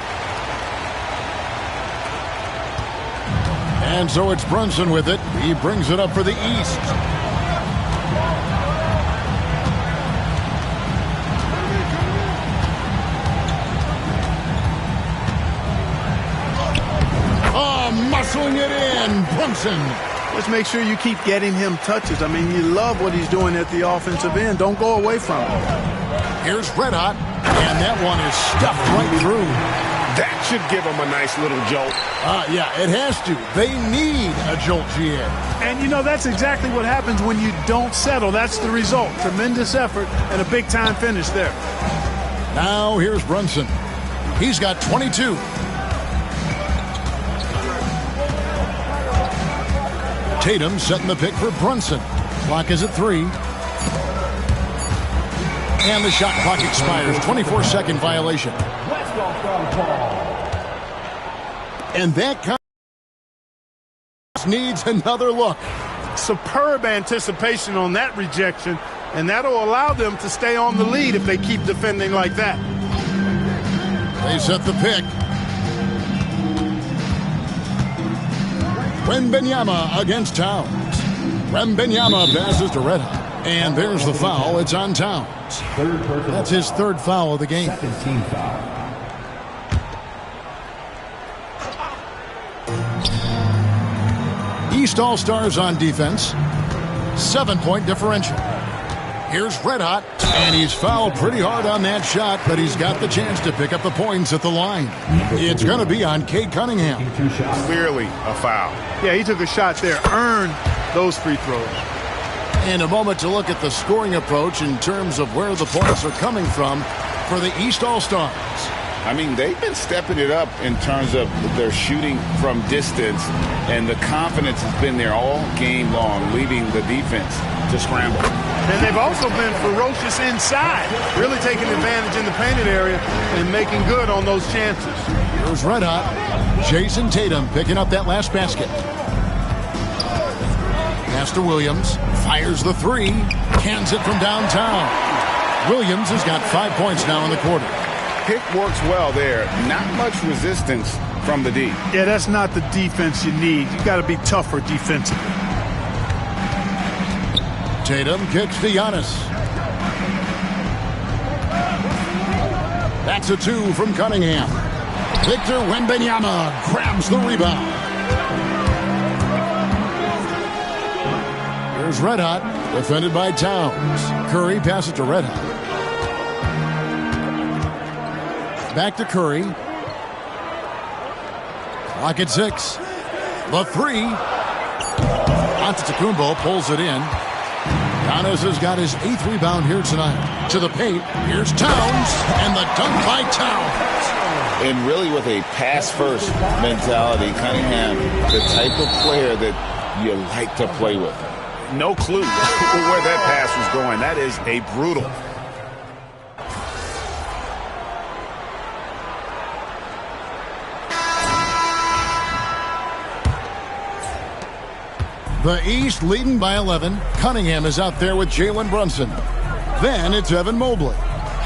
And so it's Brunson with it. He brings it up for the East. Muscling it in, Brunson. Just make sure you keep getting him touches. I mean, you love what he's doing at the offensive end. Don't go away from him. Here's Red Hot, and that one is stuffed right through. That should give him a nice little jolt. Yeah, it has to. They need a jolt, GA. And, you know, that's exactly what happens when you don't settle. That's the result. Tremendous effort and a big-time finish there. Now here's Brunson. He's got 22. Tatum setting the pick for Brunson. Clock is at 3. And the shot clock expires. 24-second violation. And that needs another look. Superb anticipation on that rejection, and that'll allow them to stay on the lead if they keep defending like that. They set the pick. Wembanyama against Towns. Wembanyama passes to Red Hot. And there's the foul. It's on Towns. That's his 3rd foul of the game. Second team foul. East All-Stars on defense. 7-point differential. Here's Red Hot, and he's fouled pretty hard on that shot, but he's got the chance to pick up the points at the line. It's going to be on Cade Cunningham. Clearly a foul. Yeah, he took a shot there. Earned those free throws. And a moment to look at the scoring approach in terms of where the points are coming from for the East All-Stars. I mean, they've been stepping it up in terms of their shooting from distance, and the confidence has been there all game long, leaving the defense to scramble. And they've also been ferocious inside, really taking advantage in the painted area and making good on those chances. Here's Red Hot. Jason Tatum picking up that last basket. Pass to Williams. Fires the three. Cans it from downtown. Williams has got 5 points now in the quarter. Pick works well there. Not much resistance from the D. Yeah, that's not the defense you need. You got to be tougher defensively. Tatum kicks to Giannis. That's a 2 from Cunningham. Victor Wembanyama grabs the rebound. Here's Red Hot, defended by Towns. Curry passes to Red Hot. Back to Curry. Clock at 6. The 3. Antetokounmpo pulls it in. Giannis has got his 8th rebound here tonight. To the paint. Here's Towns. And the dunk by Towns. And really with a pass-first mentality, Cunningham, the type of player that you like to play with. No clue where that pass was going. That is a brutal. The East leading by 11. Cunningham is out there with Jalen Brunson. Then it's Evan Mobley.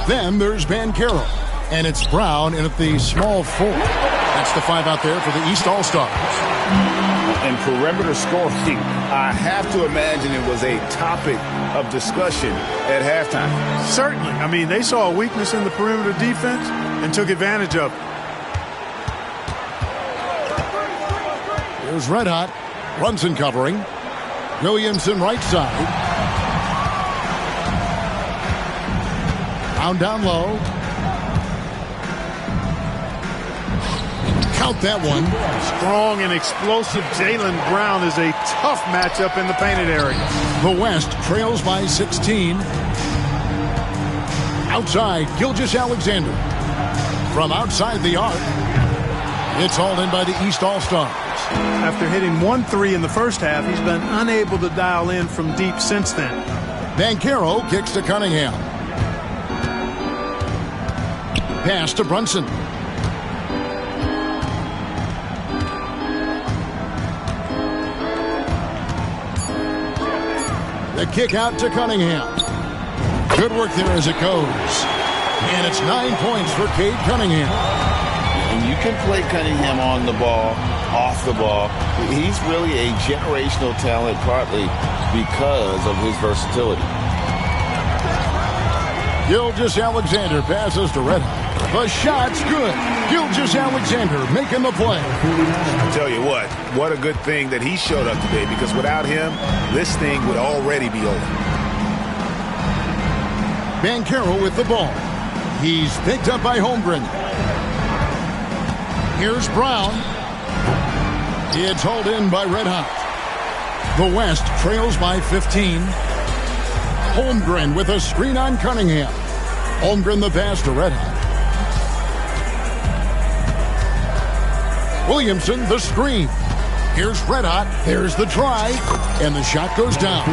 Then there's Banchero. And it's Brown in at the small 4. That's the 5 out there for the East All-Stars. And perimeter scoring, I have to imagine it was a topic of discussion at halftime. Certainly. I mean, they saw a weakness in the perimeter defense and took advantage of it. Here's Red Hot. Brunson covering. Williamson right side. Down low. Count that one. Strong and explosive Jaylen Brown is a tough matchup in the painted area. The West trails by 16. Outside, Gilgeous-Alexander. From outside the arc, it's hauled in by the East All-Stars. After hitting 1-3 in the first half, he's been unable to dial in from deep since then. Banchero kicks to Cunningham. Pass to Brunson. The kick out to Cunningham. Good work there as it goes. And it's 9 points for Cade Cunningham. And you can play Cunningham on the ball, off the ball. He's really a generational talent partly because of his versatility. Gilgeous-Alexander passes to Red Hot. The shot's good. Gilgeous-Alexander making the play. I tell you what a good thing that he showed up today, because without him, this thing would already be over. Banchero with the ball. He's picked up by Holmgren. Here's Brown. It's hauled in by Red Hot. The West trails by 15. Holmgren with a screen on Cunningham. Holmgren the pass to Red Hot. Williamson the screen. Here's Red Hot. There's the try. And the shot goes down.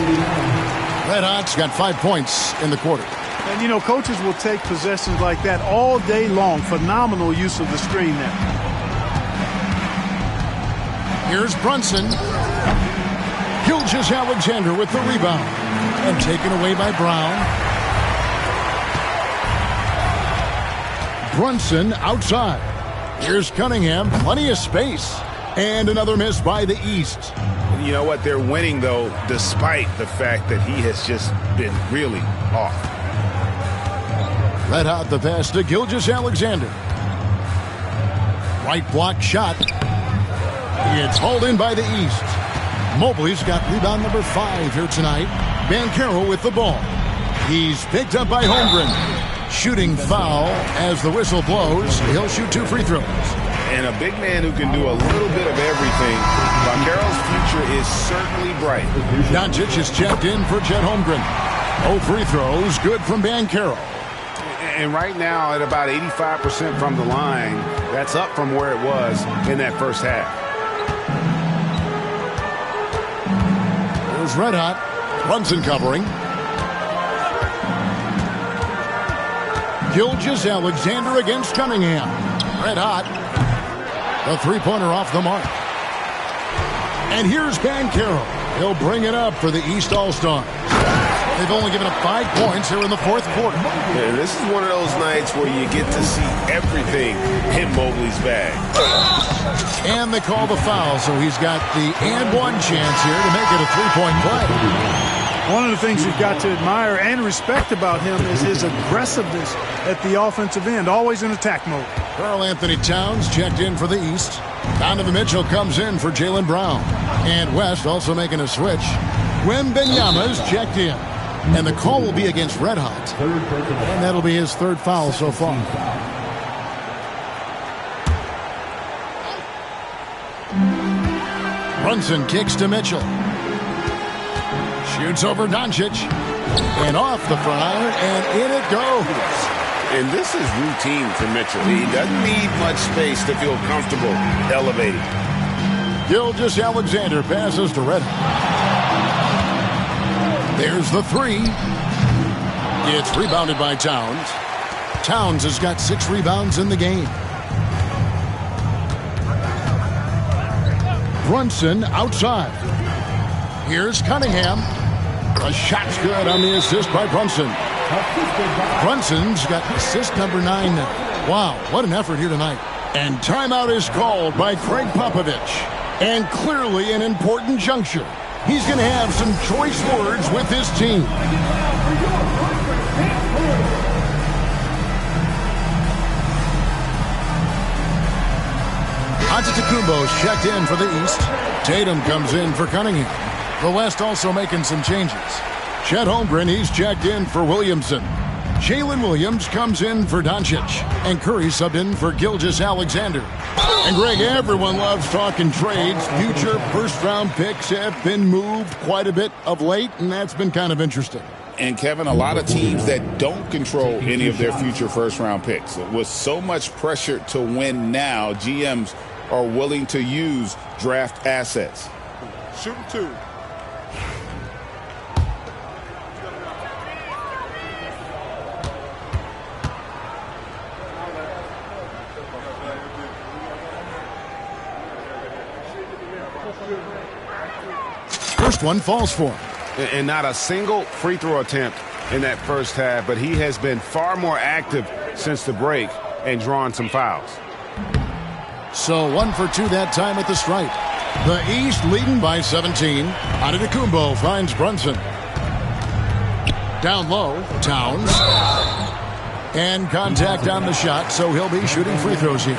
Red Hot's got 5 points in the quarter. And, you know, coaches will take possessions like that all day long. Phenomenal use of the screen there. Here's Brunson. Gilgeous-Alexander with the rebound. And taken away by Brown. Brunson outside. Here's Cunningham. Plenty of space. And another miss by the East. You know what? They're winning, though, despite the fact that he has just been really off. Red Hot the pass to Gilgeous-Alexander. Right block shot. It's hauled in by the East. Mobley's got rebound number 5 here tonight. Banchero with the ball. He's picked up by Holmgren. Shooting foul as the whistle blows. He'll shoot 2 free throws. And a big man who can do a little bit of everything. Banchero's future is certainly bright. Doncic is checked in for Chet Holmgren. 0 free throws. Good from Banchero. And right now at about 85% from the line, that's up from where it was in that first half. There's Red Hot. Brunson covering. Gilgeous-Alexander against Cunningham. Red Hot. The three-pointer off the mark. And here's MyCareer. He'll bring it up for the East All-Stars. They've only given up 5 points here in the fourth quarter. Yeah, this is one of those nights where you get to see everything hit Mobley's bag. And they call the foul, so he's got the and one chance here to make it a three-point play. One of the things you've got to admire and respect about him is his aggressiveness at the offensive end, always in attack mode. Karl Anthony Towns checked in for the East. Donovan Mitchell comes in for Jaylen Brown. And West also making a switch. Wembanyama's checked in. And the call will be against Red Hot. And that'll be his third foul so far. Brunson kicks to Mitchell. Shoots over Doncic. And off the front, and in it goes. And this is routine for Mitchell. He doesn't need much space to feel comfortable elevating. Gilgeous-Alexander passes to Red Hot. There's the three. It's rebounded by Towns. Towns has got 6 rebounds in the game. Brunson outside. Here's Cunningham. A shot's good on the assist by Brunson. Brunson's got assist number 9 now. Wow, what an effort here tonight. And timeout is called by Craig Popovich. And clearly an important juncture. He's going to have some choice words with his team. Antetokounmpo's checked in for the East. Tatum comes in for Cunningham. The West also making some changes. Chet Holmgren, he's checked in for Williamson. Jalen Williams comes in for Doncic. And Curry subbed in for Gilgeous-Alexander. And Greg, everyone loves talking trades. Future first-round picks have been moved quite a bit of late, and that's been kind of interesting. And, Kevin, a lot of teams that don't control any of their future first-round picks. With so much pressure to win now, GMs are willing to use draft assets. Shooting 2. First one falls for him. And not a single free throw attempt in that first half, but he has been far more active since the break and drawn some fouls. So 1 for 2 that time at the stripe. The East leading by 17. Antetokounmpo finds Brunson. Down low, Towns. And contact on the shot, so he'll be shooting free throws here.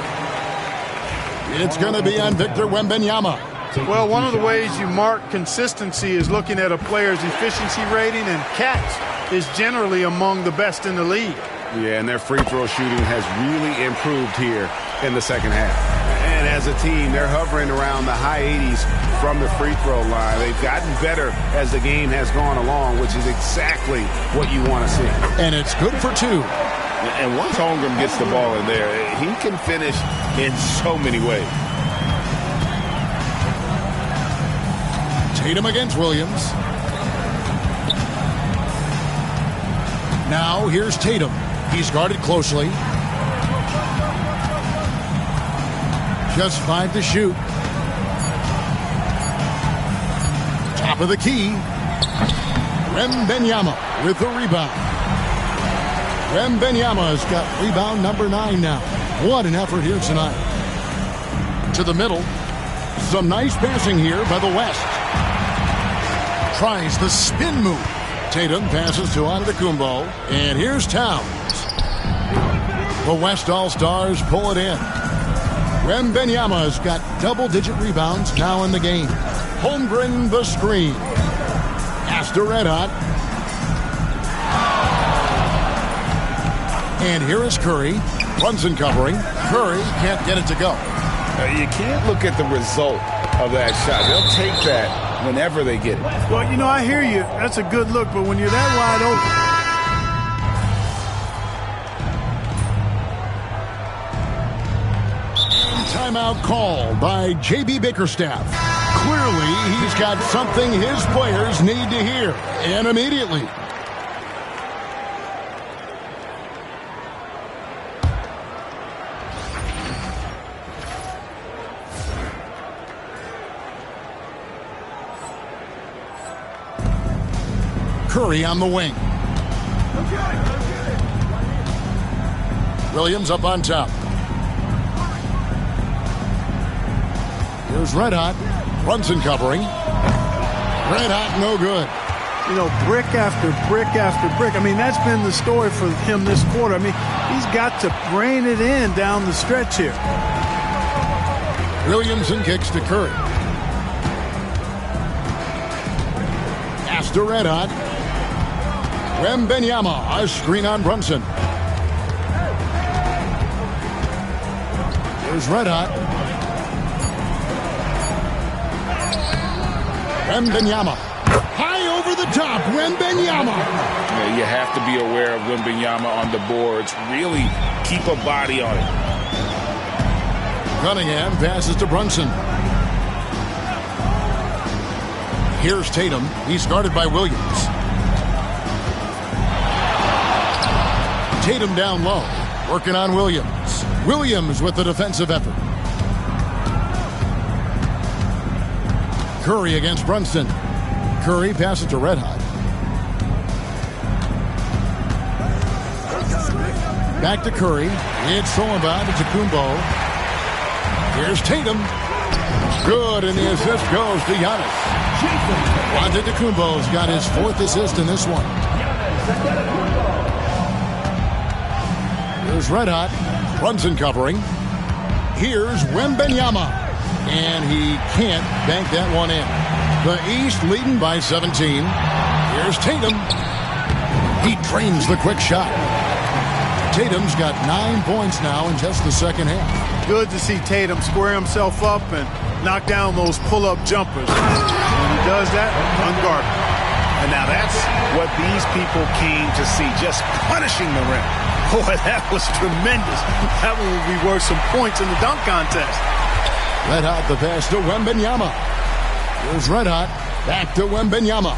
It's going to be on Victor Wembanyama. Well, one of the ways you mark consistency is looking at a player's efficiency rating, and catch is generally among the best in the league. Yeah, and their free throw shooting has really improved here in the second half. And as a team, they're hovering around the high 80s from the free throw line. They've gotten better as the game has gone along, which is exactly what you want to see. And it's good for 2. And once Holmgren gets the ball in there, he can finish in so many ways. Tatum against Williams. Now here's Tatum. He's guarded closely. Just 5 to shoot. Top of the key. Wembanyama with the rebound. Wembanyama's got rebound number 9 now. What an effort here tonight. To the middle. Some nice passing here by the West. Tries the spin move. Tatum passes to Antetokounmpo. And here's Towns. The West All-Stars pull it in. Wembanyama's got double-digit rebounds now in the game. Holmgren the screen. Pass to Red Hot. And here is Curry. Brunson covering. Curry can't get it to go. You can't look at the result of that shot. They'll take that whenever they get it. Well, you know, I hear you. That's a good look, but when you're that wide Timeout called by J.B. Bickerstaff. Clearly, he's got something his players need to hear, and immediately. Curry on the wing. Williams up on top. Here's Red Hot. Brunson covering. Red Hot, no good. You know, brick after brick after brick. I mean, that's been the story for him this quarter. I mean, he's got to rein it in down the stretch here. Williamson kicks to Curry. Pass to Red Hot. Wembenyama, a screen on Brunson. Here's Red Hot. Wembenyama. High over the top. Wembenyama. Yeah, you have to be aware of Wembenyama on the boards. Really keep a body on it. Cunningham passes to Brunson. Here's Tatum. He's guarded by Williams. Tatum down low. Working on Williams. Williams with the defensive effort. Curry against Brunson. Curry passes to Red Hot. Back to Curry. It's Sullivan to Tacumbo. Here's Tatum. Good, and the assist goes to Giannis. Antetokounmpo's got his 4th assist in this one. Here's Red Hot. Brunson covering. Here's Wembenyama. And he can't bank that one in. The East leading by 17. Here's Tatum. He drains the quick shot. Tatum's got 9 points now in just the second half. Good to see Tatum square himself up and knock down those pull-up jumpers. When he does that, unguarded. And now that's what these people came to see, just punishing the rim. Boy, that was tremendous. That one would be worth some points in the dunk contest. Red Hot the pass to Wembenyama. Here's Red Hot. Back to Wembenyama.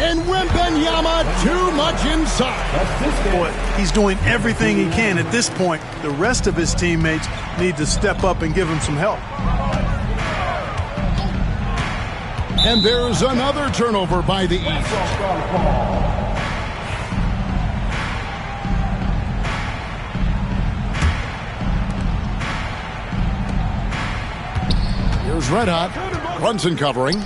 And Wembenyama too much inside. Boy, he's doing everything he can at this point. The rest of his teammates need to step up and give him some help. And there's another turnover by the East. Here's Red Hot. Brunson covering.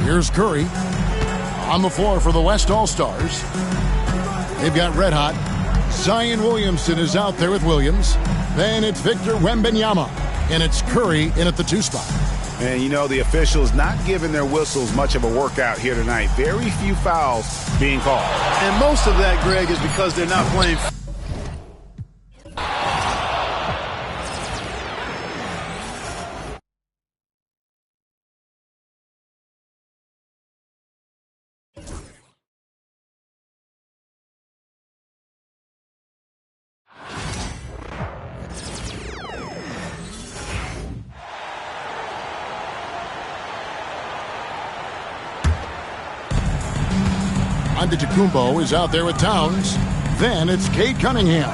Here's Curry on the floor for the West All-Stars. They've got Red Hot. Zion Williamson is out there with Williams. Then it's Victor Wembanyama. And it's Curry in at the 2 spot. And, you know, the officials not giving their whistles much of a workout here tonight. Very few fouls being called. And most of that, Greg, is because they're not playing. Antetokounmpo is out there with Towns. Then it's Cade Cunningham.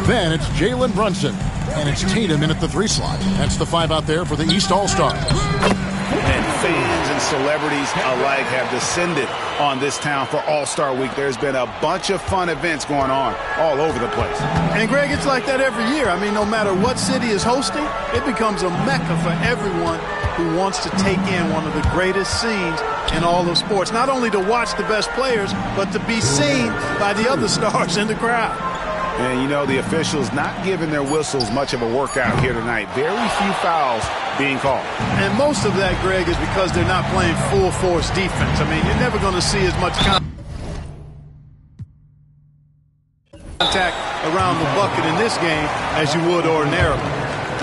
Then it's Jalen Brunson. And it's Tatum in at the 3 slot. That's the 5 out there for the East All-Stars. And fans and celebrities alike have descended on this town for All-Star Week. There's been a bunch of fun events going on all over the place. And, Greg, it's like that every year. I mean, no matter what city is hosting, it becomes a mecca for everyone who wants to take in one of the greatest scenes in all of sports. Not only to watch the best players, but to be seen by the other stars in the crowd. And, you know, the officials not giving their whistles much of a workout here tonight. Very few fouls being called. And most of that, Greg, is because they're not playing full force defense. I mean, you're never going to see as much contact around the bucket in this game as you would ordinarily.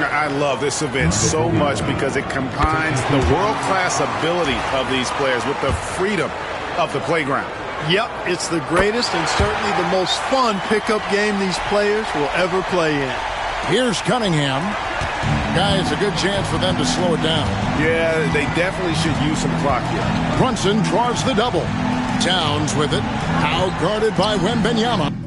I love this event so much because it combines the world-class ability of these players with the freedom of the playground. Yep, it's the greatest and certainly the most fun pickup game these players will ever play in. Here's Cunningham. Guys, a good chance for them to slow it down. Yeah, they definitely should use some clock here. Brunson draws the double. Towns with it. Out guarded by Wembanyama.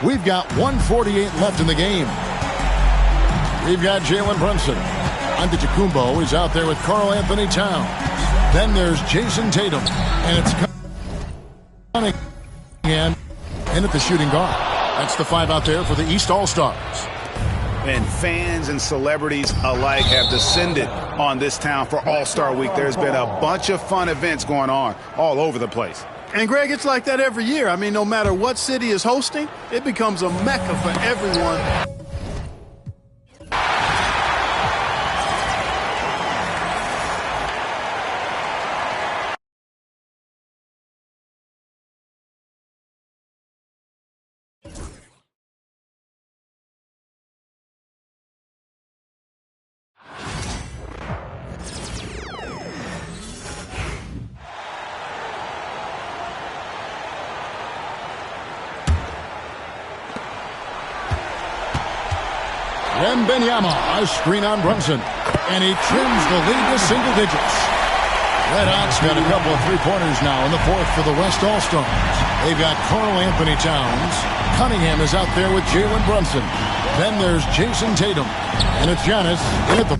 We've got 1:48 left in the game. We've got Jalen Brunson. Antetokounmpo is out there with Karl Anthony Towns. Then there's Jason Tatum. And it's Cunningham in at the shooting guard. That's the five out there for the East All-Stars. And fans and celebrities alike have descended on this town for All-Star Week. There's been a bunch of fun events going on all over the place. And, Greg, it's like that every year. I mean, no matter what city is hosting, it becomes a mecca for everyone. Wembanyama, a screen on Brunson, and he trims the lead to single digits. Red Hawks got a couple of three-pointers now in the fourth for the West All-Stars. They've got Karl Anthony Towns. Cunningham is out there with Jalen Brunson. Then there's Jason Tatum, and it's Giannis in at the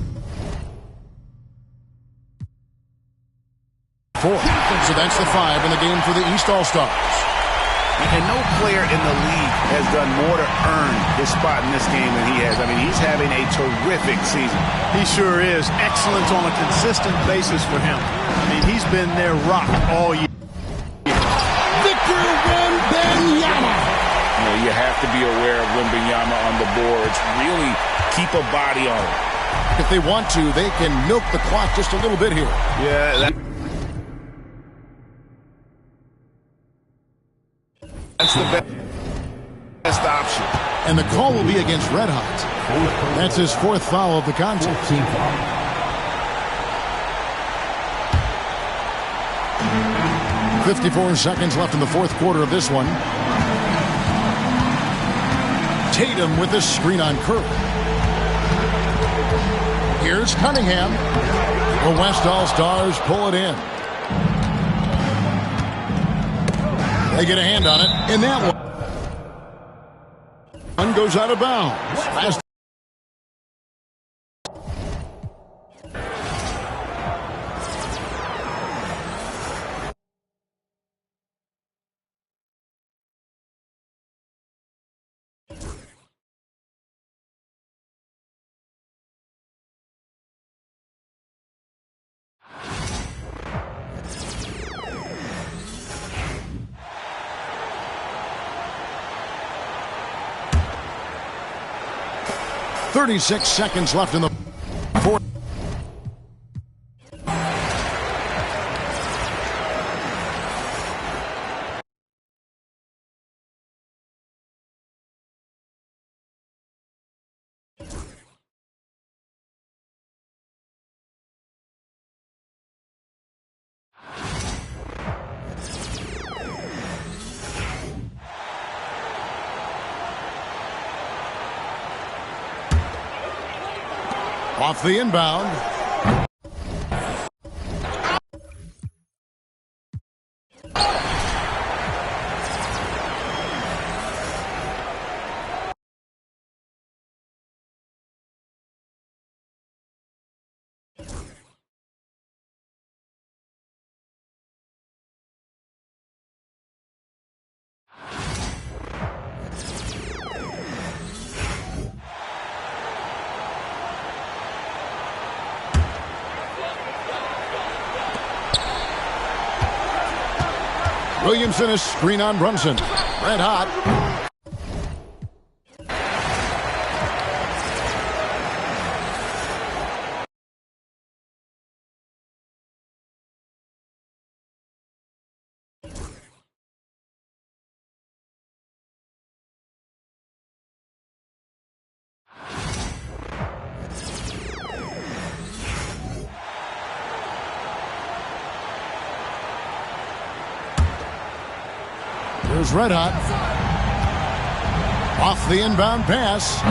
fourth. So that's the five in the game for the East All-Stars. And no player in the league has done more to earn his spot in this game than he has. I mean, he's having a terrific season. He sure is. Excellence on a consistent basis for him. I mean, he's been their rock all year. Victor Wembanyama. You know, you have to be aware of Wembanyama on the boards. Really keep a body on him. If they want to, they can milk the clock just a little bit here. Yeah, that's the best option. And the call will be against Red Hot. That's his fourth foul of the contest. 54 seconds left in the fourth quarter of this one. Tatum with the screen on Curry. Here's Cunningham. The West All-Stars pull it in. They get a hand on it, and that one goes out of bounds. .36 seconds left in the fourth. Off the inbound. Williamson is screen on Brunson. Red hot. Here's Red Hot. Off the inbound pass.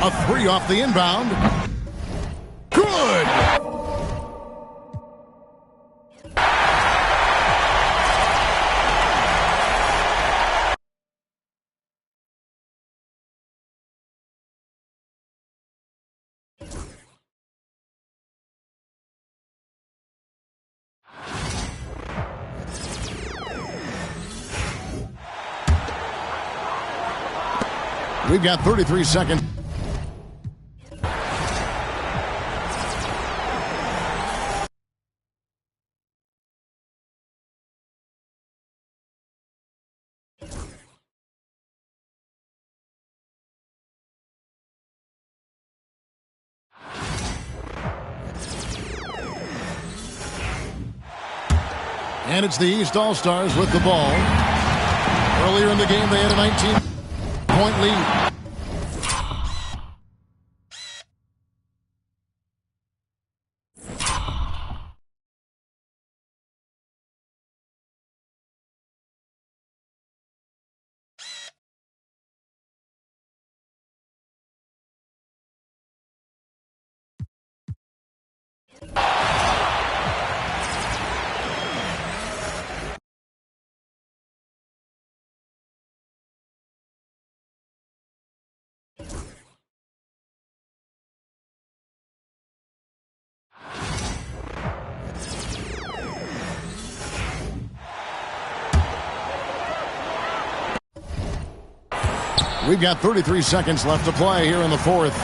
A three off the inbound. Good! We've got 33 seconds. And it's the East All-Stars with the ball. Earlier in the game, they had a 19-point lead. We've got 33 seconds left to play here in the fourth.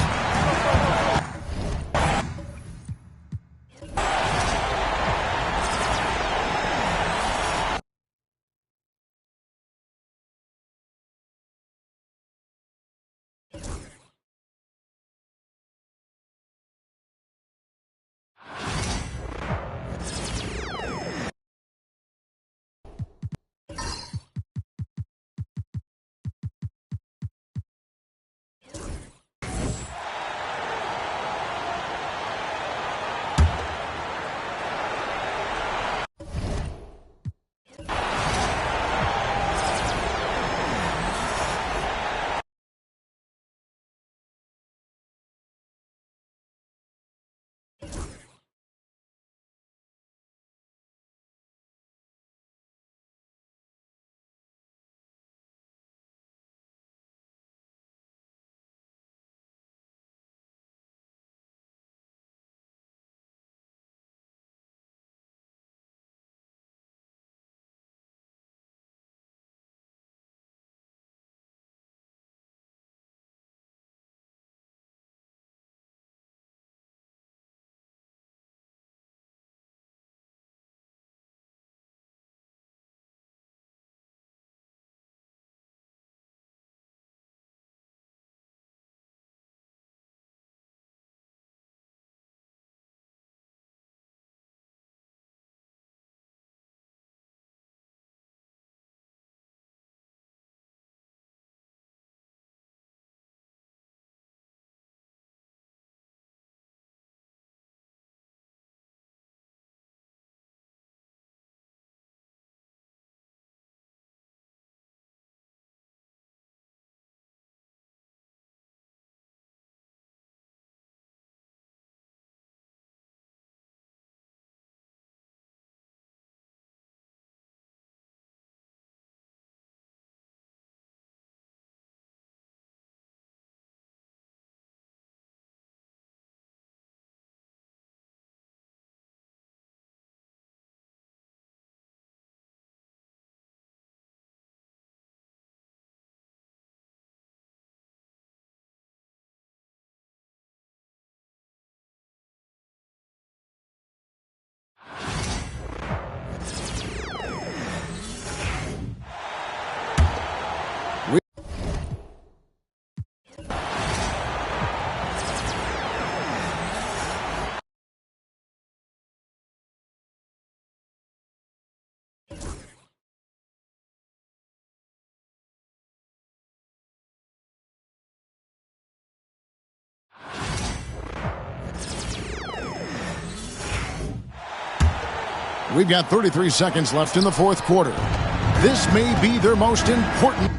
We've got 33 seconds left in the fourth quarter. This may be their most important.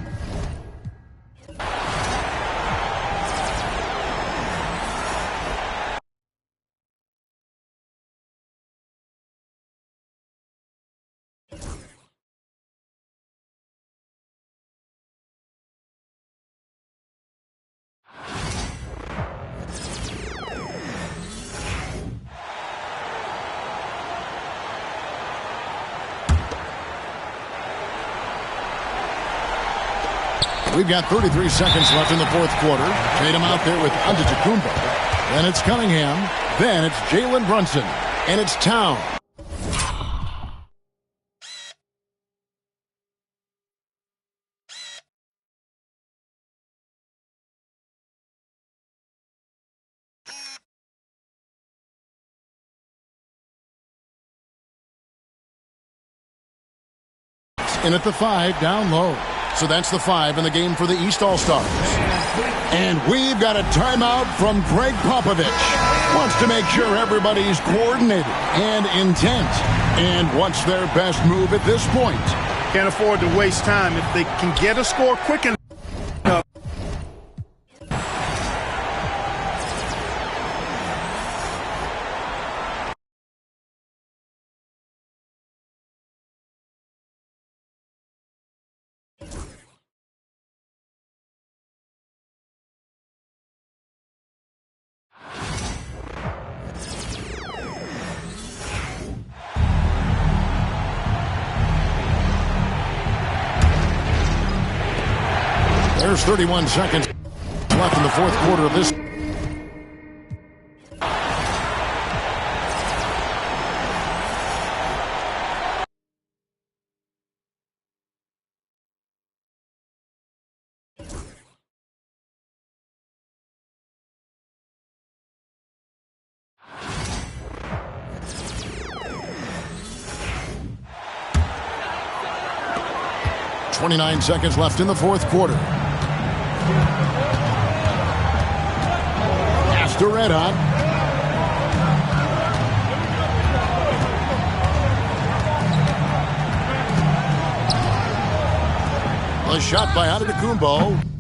We've got 33 seconds left in the fourth quarter. Tatum out there with Antetokounmpo. Then it's Cunningham. Then it's Jalen Brunson. And it's Town. In at the 5, down low. So that's the 5 in the game for the East All-Stars. And we've got a timeout from Greg Popovich. Wants to make sure everybody's coordinated and intent. And what's their best move at this point? Can't afford to waste time. If they can get a score quick enough. There's 31 seconds left in the fourth quarter of this. .29 seconds left in the fourth quarter. Pass to Red Hot. A shot by Antetokounmpo.